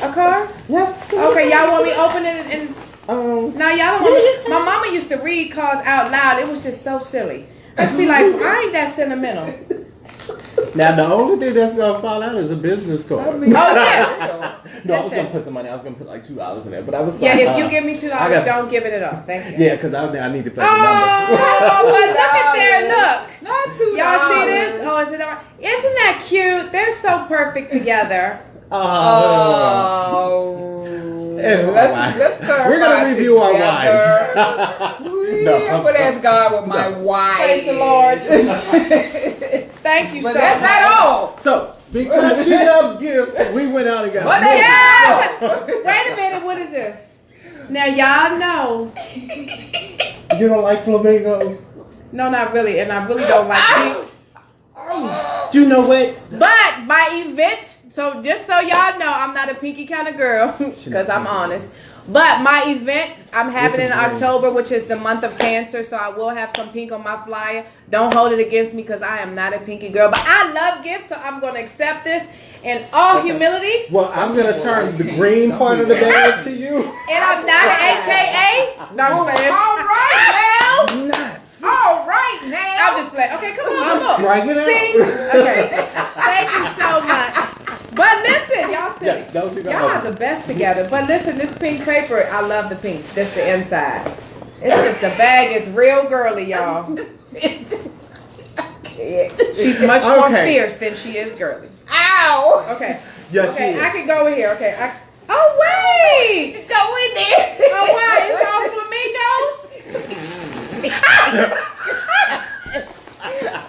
Speaker 2: A car?
Speaker 4: Yes.
Speaker 2: Okay, y'all want me to open it and no, y'all don't want me. My mama used to read cars out loud. It was just so silly. I used to be like, why ain't that sentimental?
Speaker 4: Now the only thing that's gonna fall out is a business card.
Speaker 1: I mean,
Speaker 2: Oh yeah.
Speaker 4: No, I was gonna put some money. I was gonna put like $2 in there, but I was
Speaker 2: Yeah,
Speaker 4: like,
Speaker 2: if you give me $2, don't give it at all. Thank you.
Speaker 4: Yeah, because I need to play
Speaker 2: Oh,
Speaker 4: the number.
Speaker 2: but look at there, look.
Speaker 1: Not $2.
Speaker 2: Y'all see this? Oh, is it all right? Isn't that cute? They're so perfect together.
Speaker 1: Let's clarify.
Speaker 4: We're gonna review our wives.
Speaker 1: I'm gonna ask God with my wives.
Speaker 2: Praise the Lord. Thank you
Speaker 1: But
Speaker 2: so
Speaker 1: that's
Speaker 2: much.
Speaker 1: not all.
Speaker 4: So, because she loves gifts, we went out and got
Speaker 1: What
Speaker 4: milk.
Speaker 2: Yes! Wait a minute, what is this? Now y'all know.
Speaker 4: You don't like flamingos?
Speaker 2: No, not really, and I really don't like pink.
Speaker 4: You know what?
Speaker 2: But my event, so just so y'all know, I'm not a pinky kind of girl, because I'm honest. But my event, I'm having in October, which is the month of Cancer, so I will have some pink on my flyer. Don't hold it against me, because I am not a pinky girl. But I love gifts, so I'm going to accept this in all humility.
Speaker 4: Well, I'm going to turn the green part of the bag to you.
Speaker 2: And I'm not an AKA. No, I'm playing.
Speaker 1: All right now.
Speaker 4: Nuts.
Speaker 1: All right now.
Speaker 2: I'm just playing. Okay, come on, come on.
Speaker 4: Striking out.
Speaker 2: See? Okay. Thank you so much. But listen, y'all silly.
Speaker 4: Yes, those you
Speaker 2: Y'all are the best together. But listen, this pink paper, I love the pink. That's the inside. It's just the bag is real girly, y'all. She's much more fierce than she is girly.
Speaker 1: Ow.
Speaker 2: Okay.
Speaker 4: Yes,
Speaker 2: Okay,
Speaker 4: she is.
Speaker 2: I can go in here. Okay. Oh wait.
Speaker 3: Go in there.
Speaker 2: Oh wow, it's all flamingos.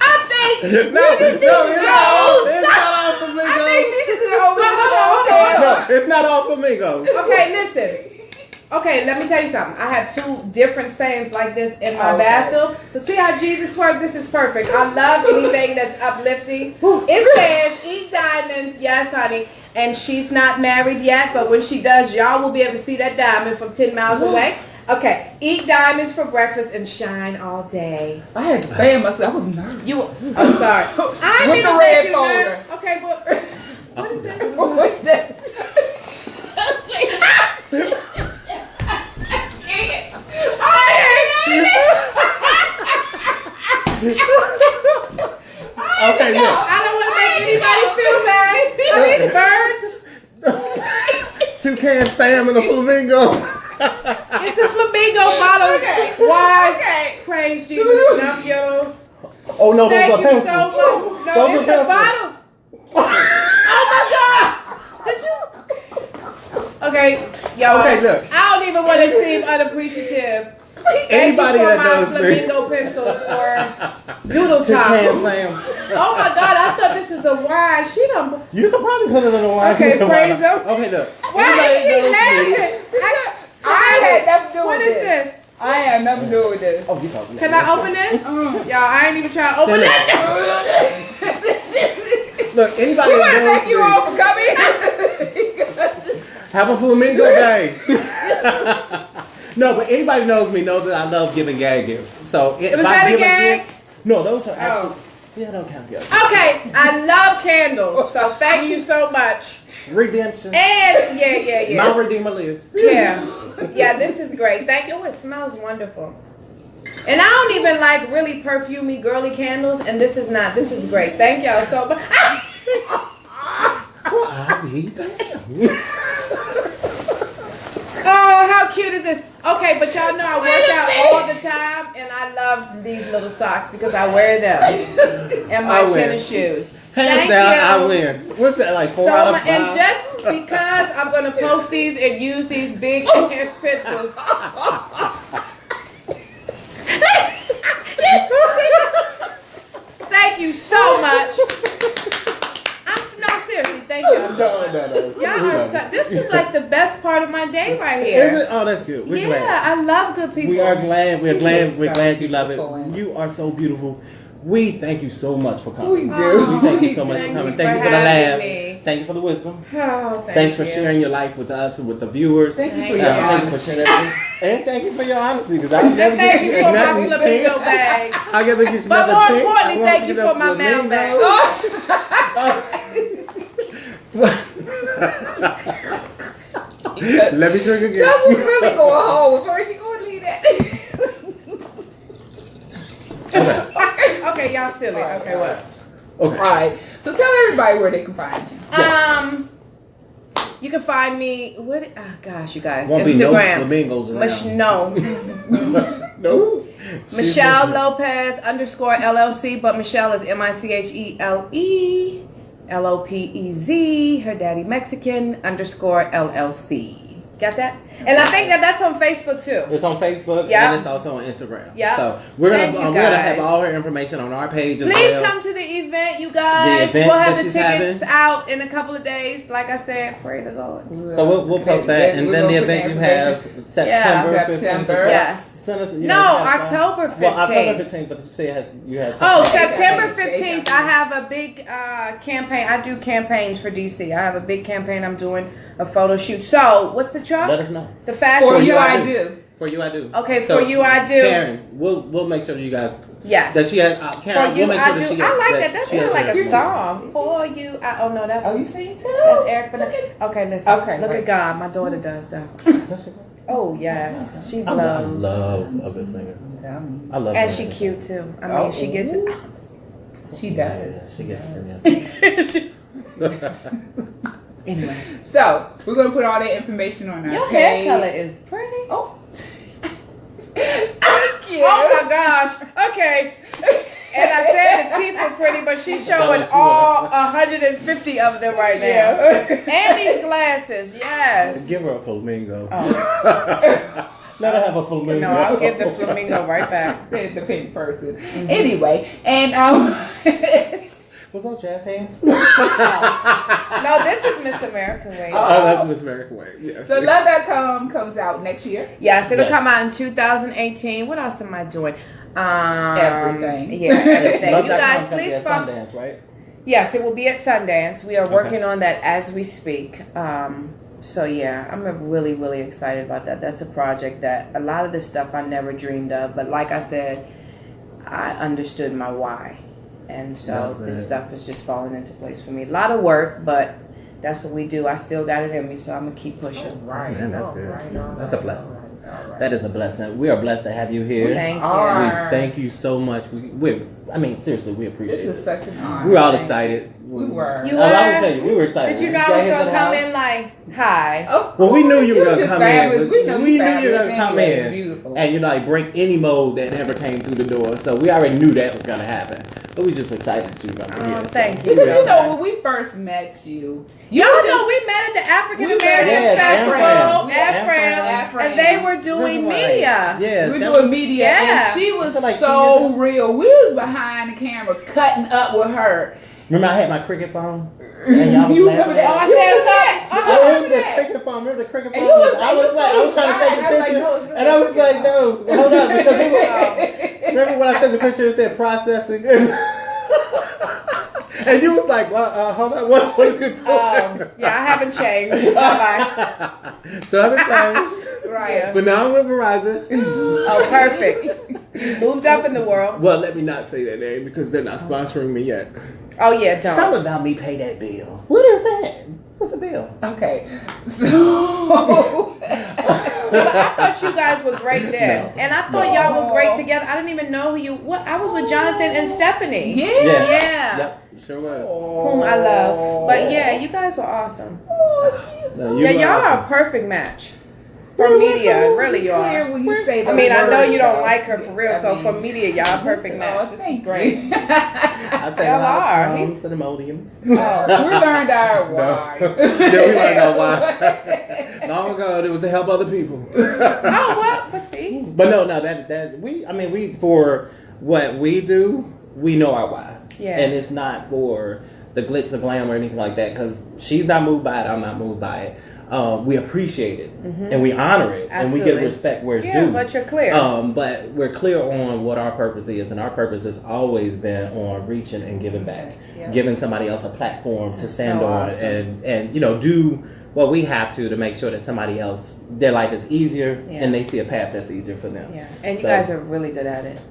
Speaker 3: I think
Speaker 4: No, it's not all flamingos.
Speaker 3: I think she should go with
Speaker 4: No, it's not all flamingos.
Speaker 2: Okay, listen. Okay, let me tell you something. I have two different sayings like this in my bathroom. So see how Jesus worked? This is perfect. I love anything that's uplifting. It says, eat diamonds. Yes, honey. And she's not married yet, but when she does, y'all will be able to see that diamond from 10 miles away. Okay, eat diamonds for breakfast and shine all day.
Speaker 1: I had to fan myself. I was nervous.
Speaker 2: I'm sorry. I
Speaker 1: With
Speaker 2: didn't
Speaker 1: the
Speaker 2: make
Speaker 1: red
Speaker 2: you
Speaker 1: folder.
Speaker 2: nervous. Okay, but what is that?
Speaker 1: What's that?
Speaker 4: Okay, yeah.
Speaker 2: I don't want to make anybody feel bad. Are these birds?
Speaker 4: Toucan Sam and a flamingo.
Speaker 2: It's a flamingo bottle.
Speaker 1: Okay.
Speaker 2: Why?
Speaker 1: Okay.
Speaker 2: Praise Jesus. Love you.
Speaker 4: Oh no, those
Speaker 2: Thank
Speaker 4: are
Speaker 2: you
Speaker 4: pencils.
Speaker 2: so much. No,
Speaker 4: Those
Speaker 2: it's
Speaker 4: are
Speaker 2: a
Speaker 4: pencils.
Speaker 2: bottle. Oh my God. Did you? Okay, y'all.
Speaker 4: Okay, look.
Speaker 2: I don't even want to seem unappreciative.
Speaker 4: Anybody
Speaker 2: Thank you for
Speaker 4: that
Speaker 2: my
Speaker 4: knows
Speaker 2: flamingo pencils or doodle
Speaker 4: Toucan
Speaker 2: tops.
Speaker 4: Slam.
Speaker 2: Oh my God, I thought this was a wine. She done.
Speaker 4: You can probably put it in a wine.
Speaker 2: Okay, praise him.
Speaker 4: Okay, look.
Speaker 2: Why is she laughing?
Speaker 1: I had nothing to do
Speaker 2: What
Speaker 1: with
Speaker 2: is this?
Speaker 1: I had nothing to do with this.
Speaker 4: Oh, you talking?
Speaker 2: Can I open this? Y'all, I ain't even trying to open it.
Speaker 4: Look, anybody
Speaker 1: We want to
Speaker 4: that
Speaker 1: thank you
Speaker 4: knows
Speaker 1: all for coming.
Speaker 4: have a flamingo day. No, but anybody knows me knows that I love giving gag gifts. So if
Speaker 2: Was
Speaker 4: I
Speaker 2: that a
Speaker 4: give
Speaker 2: gag?
Speaker 4: gift, no, those are actually.
Speaker 2: Oh.
Speaker 4: Yeah, don't count yet.
Speaker 2: Okay, I love candles, so thank you so much.
Speaker 4: Redemption.
Speaker 2: And yeah.
Speaker 4: My Redeemer lives.
Speaker 2: Yeah, this is great. Thank you. Oh, it smells wonderful. And I don't even like really perfumey, girly candles, and this is not. This is great. Thank y'all so much.
Speaker 4: Well, I need that.
Speaker 2: Oh, how cute is this? Okay, but y'all know I work out all the time, and I love these little socks because I wear them. And my tennis shoes.
Speaker 4: Hands down, I win. What's that, like 4 out of 5?
Speaker 2: And just because I'm going to post these and use these big ass pencils. Thank you so much. No, seriously, thank y'all so much.
Speaker 4: No.
Speaker 2: Y'all are this was like the best part of my day right here.
Speaker 4: Is it? Oh, that's good. We're glad.
Speaker 2: I love good people.
Speaker 4: We are glad. We're glad you love it.
Speaker 1: beautiful.
Speaker 4: You are so beautiful. We thank you so much for coming.
Speaker 1: We do.
Speaker 4: We thank you so much for coming. Thank you for the
Speaker 2: having
Speaker 4: laugh.
Speaker 2: me.
Speaker 4: Thank you for the wisdom.
Speaker 2: Oh,
Speaker 4: Thanks for sharing your life with us and with the viewers.
Speaker 1: Thank you for
Speaker 2: Thank
Speaker 1: your
Speaker 2: you.
Speaker 4: Thank you for
Speaker 1: honesty.
Speaker 4: sharing everything. And thank you for your honesty. Because I
Speaker 2: And
Speaker 4: never
Speaker 2: thank you for my
Speaker 4: nothing
Speaker 2: flamingo
Speaker 4: pink.
Speaker 2: bag.
Speaker 4: I never get you
Speaker 2: But
Speaker 4: nothing
Speaker 2: more
Speaker 4: pink.
Speaker 2: importantly,
Speaker 4: I want
Speaker 2: thank
Speaker 4: to
Speaker 2: you
Speaker 4: get
Speaker 2: for
Speaker 4: a
Speaker 2: my mail bag.
Speaker 4: Let me drink again.
Speaker 1: That's what really going home with her. She gonna leave that.
Speaker 2: Okay, y'all silly. Okay, what?
Speaker 4: Okay.
Speaker 1: All right. So tell everybody where they can find you.
Speaker 2: You can find me. What? Oh gosh, you guys.
Speaker 4: Won't be no
Speaker 2: Instagram.
Speaker 4: flamingos around.
Speaker 2: No.
Speaker 4: No.
Speaker 2: Michele Lopez _LLC, but Michele is MICHELE LOPEZ. Her daddy Mexican _LLC. Got that? And I think that's on Facebook too.
Speaker 4: It's on Facebook and it's also on Instagram.
Speaker 2: Yeah.
Speaker 4: So we're
Speaker 2: Thank
Speaker 4: gonna
Speaker 2: you
Speaker 4: have
Speaker 2: guys.
Speaker 4: all her information on our page as
Speaker 2: Please
Speaker 4: well.
Speaker 2: come to the event, you guys.
Speaker 4: The event
Speaker 2: We'll have
Speaker 4: that
Speaker 2: the
Speaker 4: she's
Speaker 2: tickets
Speaker 4: having.
Speaker 2: out in a couple of days. Like I said, praise the Lord.
Speaker 4: So we'll post that, and
Speaker 1: We're
Speaker 4: then the
Speaker 1: gonna put
Speaker 4: event you
Speaker 1: the
Speaker 4: have September 15th.
Speaker 1: September.
Speaker 2: Yes.
Speaker 4: Send us,
Speaker 2: No, October 15th.
Speaker 4: Well, October 15th, but you said you had.
Speaker 2: Oh,
Speaker 4: something.
Speaker 2: September 15th, I have a big campaign. I do campaigns for DC. I have a big campaign. I'm doing a photo shoot. So, what's the truck?
Speaker 4: Let us know.
Speaker 2: The fashion
Speaker 1: For you,
Speaker 2: truck.
Speaker 1: I do.
Speaker 4: For you, I do.
Speaker 2: Okay,
Speaker 4: So,
Speaker 2: for you, I do.
Speaker 4: Karen, we'll make sure that you guys.
Speaker 2: Yes.
Speaker 4: That she has. Karen,
Speaker 2: For you,
Speaker 4: we'll make sure
Speaker 2: I
Speaker 4: that
Speaker 2: do.
Speaker 4: she
Speaker 2: I
Speaker 4: gets.
Speaker 2: like that. That
Speaker 4: she has
Speaker 2: sounds like
Speaker 4: her
Speaker 2: a
Speaker 4: information.
Speaker 2: song. For you. Oh, no, that.
Speaker 1: Oh, you sing too?
Speaker 2: That's Eric.
Speaker 1: Look at-
Speaker 2: Okay, listen.
Speaker 1: Okay,
Speaker 2: Look
Speaker 1: wait.
Speaker 2: at God. My daughter does that.
Speaker 4: That's it.
Speaker 2: Oh, yes. She
Speaker 4: I
Speaker 2: blows.
Speaker 4: love a good singer. I love.
Speaker 2: And
Speaker 4: her.
Speaker 2: she cute, too. I mean,
Speaker 1: Oh.
Speaker 2: she gets
Speaker 1: She does.
Speaker 4: She gets
Speaker 2: it.
Speaker 4: it.
Speaker 2: Anyway.
Speaker 1: So we're gonna put all that information on our
Speaker 2: Your
Speaker 1: page.
Speaker 2: hair color is pretty.
Speaker 1: Oh. Thank you.
Speaker 2: Oh my gosh. Okay. And I said the teeth were pretty, but she's showing
Speaker 4: She
Speaker 2: all
Speaker 4: was.
Speaker 2: 150 of them right now.
Speaker 1: Yeah.
Speaker 2: And these glasses, yes.
Speaker 4: Give her a flamingo.
Speaker 2: Oh.
Speaker 4: Let her have a flamingo.
Speaker 2: No, I'll get the flamingo right back.
Speaker 1: Said the pink person.
Speaker 2: Mm-hmm.
Speaker 1: Anyway, and
Speaker 4: What's those jazz hands?
Speaker 2: No, this is Miss American Way.
Speaker 4: Oh, that's Miss American Way. Yes.
Speaker 1: so Love.com comes out next year.
Speaker 2: Yes, it'll
Speaker 4: Yes.
Speaker 2: come out in 2018. What else am I doing?
Speaker 1: Everything.
Speaker 2: Yeah, everything.
Speaker 4: Love
Speaker 2: You
Speaker 4: that
Speaker 2: guys,
Speaker 4: comes
Speaker 2: please
Speaker 4: at
Speaker 2: follow.
Speaker 4: Sundance, right?
Speaker 2: Yes, it will be at Sundance. We are
Speaker 4: Okay.
Speaker 2: working on that as we speak. So yeah, I'm really, really excited about that. That's a project that a lot of this stuff I never dreamed of. But like I said, I understood my why. And so
Speaker 4: That's
Speaker 2: this
Speaker 4: it.
Speaker 2: stuff is just falling into place for me. A lot of work, but that's what we do. I still got it in me, so I'm going to keep pushing.
Speaker 1: Right.
Speaker 4: Man, that's good. That's a blessing.
Speaker 1: All right.
Speaker 4: That is a blessing. We are blessed to have you here.
Speaker 2: Thank you.
Speaker 1: are.
Speaker 4: We thank you so much. I mean, seriously, we appreciate
Speaker 1: This is
Speaker 4: it.
Speaker 1: such an honor.
Speaker 4: We're all
Speaker 1: Thank
Speaker 4: excited.
Speaker 1: We were.
Speaker 2: You
Speaker 4: I
Speaker 2: were?
Speaker 4: would tell you, we were excited.
Speaker 2: Did you know I was going to come in like, hi?
Speaker 1: Of
Speaker 4: Well, we knew
Speaker 1: course,
Speaker 4: you were
Speaker 1: was
Speaker 4: gonna
Speaker 1: just
Speaker 4: come
Speaker 1: fabulous.
Speaker 4: in.
Speaker 1: We knew you
Speaker 4: were gonna come
Speaker 1: anyway.
Speaker 4: in,
Speaker 1: Beautiful.
Speaker 4: and like break any mold that ever came through the door. So we already knew that was gonna happen. But we just excited that you were gonna be here.
Speaker 2: Thank you.
Speaker 1: Because you know when we first met you,
Speaker 2: Y'all know we met at the African American
Speaker 1: met at
Speaker 2: Festival,
Speaker 1: Afram.
Speaker 2: and they were doing media.
Speaker 4: Yeah,
Speaker 1: we were doing media,
Speaker 2: yeah.
Speaker 1: and she was
Speaker 4: like
Speaker 1: so real. We was behind the camera cutting up with her.
Speaker 4: Remember I had my cricket phone? And y'all was
Speaker 1: You
Speaker 4: laughing
Speaker 1: remember
Speaker 4: at
Speaker 1: that?
Speaker 2: Oh, I said something.
Speaker 4: it was the cricket phone. Remember the cricket phone?
Speaker 1: And you was-
Speaker 4: I was trying to take a
Speaker 1: I was like,
Speaker 4: picture,
Speaker 1: no, it's really
Speaker 4: and I was
Speaker 1: a
Speaker 4: like, no, hold up, because it was. Remember when I took the picture? It said processing, and you was like, well, hold on, what is it doing?
Speaker 2: Yeah, I haven't changed. Bye-bye.
Speaker 4: So I haven't changed.
Speaker 1: Right.
Speaker 4: But now I'm with Verizon.
Speaker 2: Oh, perfect. You moved up in the world.
Speaker 4: Well, let me not say that name because they're not sponsoring me yet.
Speaker 2: Oh, yeah, don't.
Speaker 4: Some about me pay that bill. What is that? What's the bill?
Speaker 1: Okay, so
Speaker 2: Well, I thought you guys were great there.
Speaker 4: No.
Speaker 2: And I thought y'all were great together. I didn't even know who you what I was with Jonathan and Stephanie. Yeah.
Speaker 4: Yep, you sure was.
Speaker 2: Whom I love. But yeah, you guys were awesome.
Speaker 4: No,
Speaker 2: Yeah,
Speaker 4: were
Speaker 2: y'all are a
Speaker 4: awesome.
Speaker 2: perfect match. For media, really you
Speaker 1: clear
Speaker 2: are.
Speaker 1: when you say
Speaker 2: I mean, I know
Speaker 1: words,
Speaker 2: you don't
Speaker 1: though.
Speaker 2: like her for real,
Speaker 1: I
Speaker 2: so
Speaker 1: mean,
Speaker 2: for media, y'all a perfect match. This is great.
Speaker 4: I take a
Speaker 2: Y'all
Speaker 4: lot
Speaker 2: are.
Speaker 4: of tones and emodiums.
Speaker 2: Oh.
Speaker 1: We learned our why.
Speaker 4: Yeah, we learned our why. Long ago, it was to help other people.
Speaker 2: Oh, well, but see.
Speaker 4: But no, that we for what we do, we know our why.
Speaker 2: Yeah.
Speaker 4: And it's not for the glitz or glam or anything like that, because she's not moved by it, I'm not moved by it. We appreciate it and we honor it and we give
Speaker 2: Absolutely.
Speaker 4: respect where it's
Speaker 2: Yeah,
Speaker 4: due.
Speaker 2: but you're clear.
Speaker 4: But we're clear on what our purpose is, and our purpose has always been on reaching and giving back, giving somebody else a platform to stand
Speaker 2: so
Speaker 4: on,
Speaker 2: awesome.
Speaker 4: and do what we have to make sure that somebody else, their life is easier and they see a path that's easier for them.
Speaker 2: Yeah, and you
Speaker 4: So-
Speaker 2: guys are really good at it.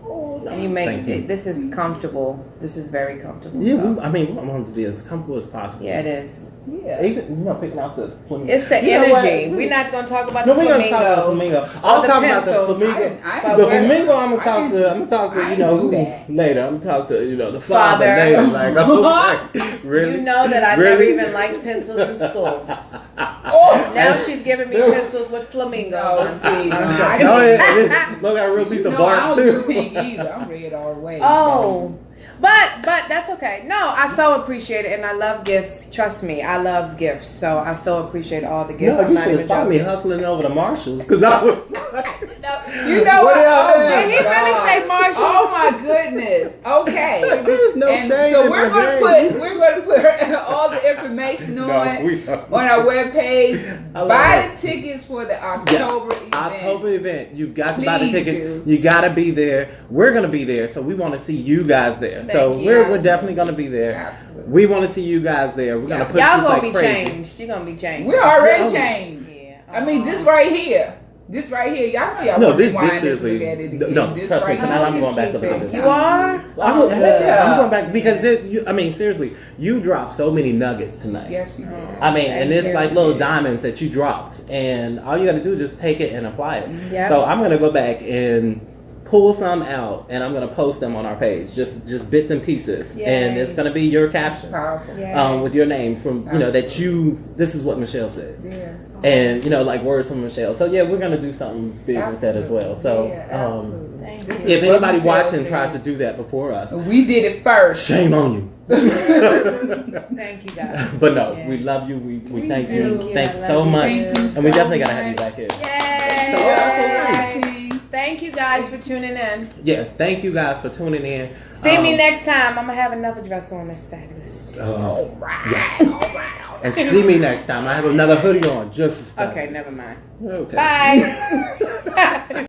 Speaker 2: And you make
Speaker 4: Thank you.
Speaker 2: it, this is comfortable. This is very comfortable.
Speaker 4: Yeah,
Speaker 2: so.
Speaker 4: we want it to be as comfortable as possible.
Speaker 2: Yeah, it is.
Speaker 1: Yeah.
Speaker 4: Even picking out the flamingo.
Speaker 2: It's the
Speaker 4: You know what?
Speaker 2: energy. We're not going to talk about
Speaker 4: No,
Speaker 2: the
Speaker 4: we're gonna talk about the
Speaker 2: flamingos.
Speaker 4: flamingo. I'll
Speaker 2: the
Speaker 4: talk about the
Speaker 2: pencils.
Speaker 4: flamingo.
Speaker 1: I
Speaker 4: The
Speaker 1: didn't-
Speaker 4: flamingo, I'm
Speaker 1: I
Speaker 4: gonna talk to
Speaker 1: I
Speaker 4: you know
Speaker 1: do
Speaker 4: who
Speaker 1: that.
Speaker 4: later. I'm gonna talk to the father
Speaker 2: Father.
Speaker 4: later. Like, okay, really?
Speaker 2: You know that I
Speaker 4: Really?
Speaker 2: never even liked pencils in school.
Speaker 1: Oh,
Speaker 2: Now she's giving me
Speaker 4: No.
Speaker 2: pencils with flamingos.
Speaker 1: No, see,
Speaker 2: I'm
Speaker 1: no,
Speaker 2: sure.
Speaker 1: I
Speaker 4: No,
Speaker 1: can't.
Speaker 4: look at a real piece of
Speaker 1: No, I
Speaker 4: bark
Speaker 1: don't do
Speaker 4: too.
Speaker 1: pink either. I'm red all the way.
Speaker 2: Oh, but that's okay. No, I so appreciate it, and I love gifts. Trust me, I love gifts. So I so appreciate all the gifts.
Speaker 4: No,
Speaker 2: I'm
Speaker 4: you
Speaker 2: not
Speaker 4: should
Speaker 2: even
Speaker 4: have saw me
Speaker 2: joking.
Speaker 4: hustling over the Marshalls because I was.
Speaker 1: You know
Speaker 4: What
Speaker 1: what?
Speaker 4: y'all
Speaker 1: Oh,
Speaker 4: doing?
Speaker 1: my
Speaker 2: Did he really
Speaker 1: God.
Speaker 2: say Marshalls?
Speaker 1: Oh my goodness. Okay.
Speaker 4: There's no
Speaker 1: And
Speaker 4: shame
Speaker 1: so
Speaker 4: in
Speaker 1: we're
Speaker 4: my
Speaker 1: gonna
Speaker 4: game.
Speaker 1: put all the information
Speaker 4: No,
Speaker 1: on
Speaker 4: we don't.
Speaker 1: our webpage.
Speaker 4: I love
Speaker 1: Buy
Speaker 4: it.
Speaker 1: the tickets for the October event.
Speaker 4: October event. You've got to buy the
Speaker 1: Please
Speaker 4: tickets.
Speaker 1: do.
Speaker 4: You got to be there. We're going to be there. So we want to see you guys there.
Speaker 2: Thank
Speaker 4: so
Speaker 2: you.
Speaker 4: we're definitely going to be there.
Speaker 1: Absolutely.
Speaker 4: We want to see you guys there. We're going to push
Speaker 2: Y'all
Speaker 4: this
Speaker 2: gonna
Speaker 4: like
Speaker 2: be
Speaker 4: crazy.
Speaker 2: changed. You're gonna be changed.
Speaker 1: We're already
Speaker 4: Yeah.
Speaker 1: changed.
Speaker 2: Yeah.
Speaker 1: I mean, this right here. This right here. Y'all know y'all
Speaker 4: No,
Speaker 1: want
Speaker 4: this
Speaker 1: to rewind this,
Speaker 4: seriously.
Speaker 1: look at it again.
Speaker 4: No,
Speaker 1: This
Speaker 4: trust me.
Speaker 1: right
Speaker 4: Tonight I'm
Speaker 1: here.
Speaker 4: going back up and
Speaker 1: Keep
Speaker 4: this.
Speaker 2: You are?
Speaker 4: I'm
Speaker 2: Oh, good.
Speaker 4: going back because I mean, seriously, you dropped so many nuggets tonight.
Speaker 1: Yes, you did.
Speaker 4: I mean, and
Speaker 2: Thank
Speaker 4: it's
Speaker 2: you.
Speaker 4: like little diamonds that you dropped, and all you got to do is just take it and apply it.
Speaker 2: Yep.
Speaker 4: So I'm gonna go back and pull some out, and I'm gonna post them on our page, just bits and pieces, and
Speaker 2: Yay.
Speaker 4: it's gonna be your captions
Speaker 1: Powerful.
Speaker 2: Yeah.
Speaker 4: with your name from that you. This is what Michelle said,
Speaker 1: Yeah.
Speaker 4: and like words from Michelle. So yeah, we're gonna do something big with that as well. So
Speaker 1: Yeah, absolutely.
Speaker 2: Thank
Speaker 1: This
Speaker 2: you.
Speaker 1: is
Speaker 4: if
Speaker 1: what
Speaker 4: anybody
Speaker 1: Michelle
Speaker 4: watching
Speaker 1: said.
Speaker 4: tries to do that before us,
Speaker 1: We did it first.
Speaker 4: shame on you.
Speaker 2: Thank you guys.
Speaker 4: But no,
Speaker 2: Yeah.
Speaker 4: we love you. We thank
Speaker 2: do.
Speaker 4: you.
Speaker 2: Thank you.
Speaker 4: Thanks
Speaker 2: I love
Speaker 4: so
Speaker 2: you
Speaker 4: much,
Speaker 2: too.
Speaker 1: Thank you
Speaker 4: and we
Speaker 1: so
Speaker 4: definitely gotta have you
Speaker 1: much.
Speaker 4: back here.
Speaker 2: Yay!
Speaker 4: So welcome.
Speaker 1: Team.
Speaker 2: Thank you guys for tuning in.
Speaker 4: Yeah, thank you guys for tuning in.
Speaker 2: See me next time. I'm gonna have another dress on that's fabulous.
Speaker 1: All right.
Speaker 4: Yes.
Speaker 1: All right.
Speaker 4: And see me next time. I have another hoodie on, just as fun.
Speaker 2: Okay, never mind.
Speaker 4: Okay.
Speaker 2: Bye.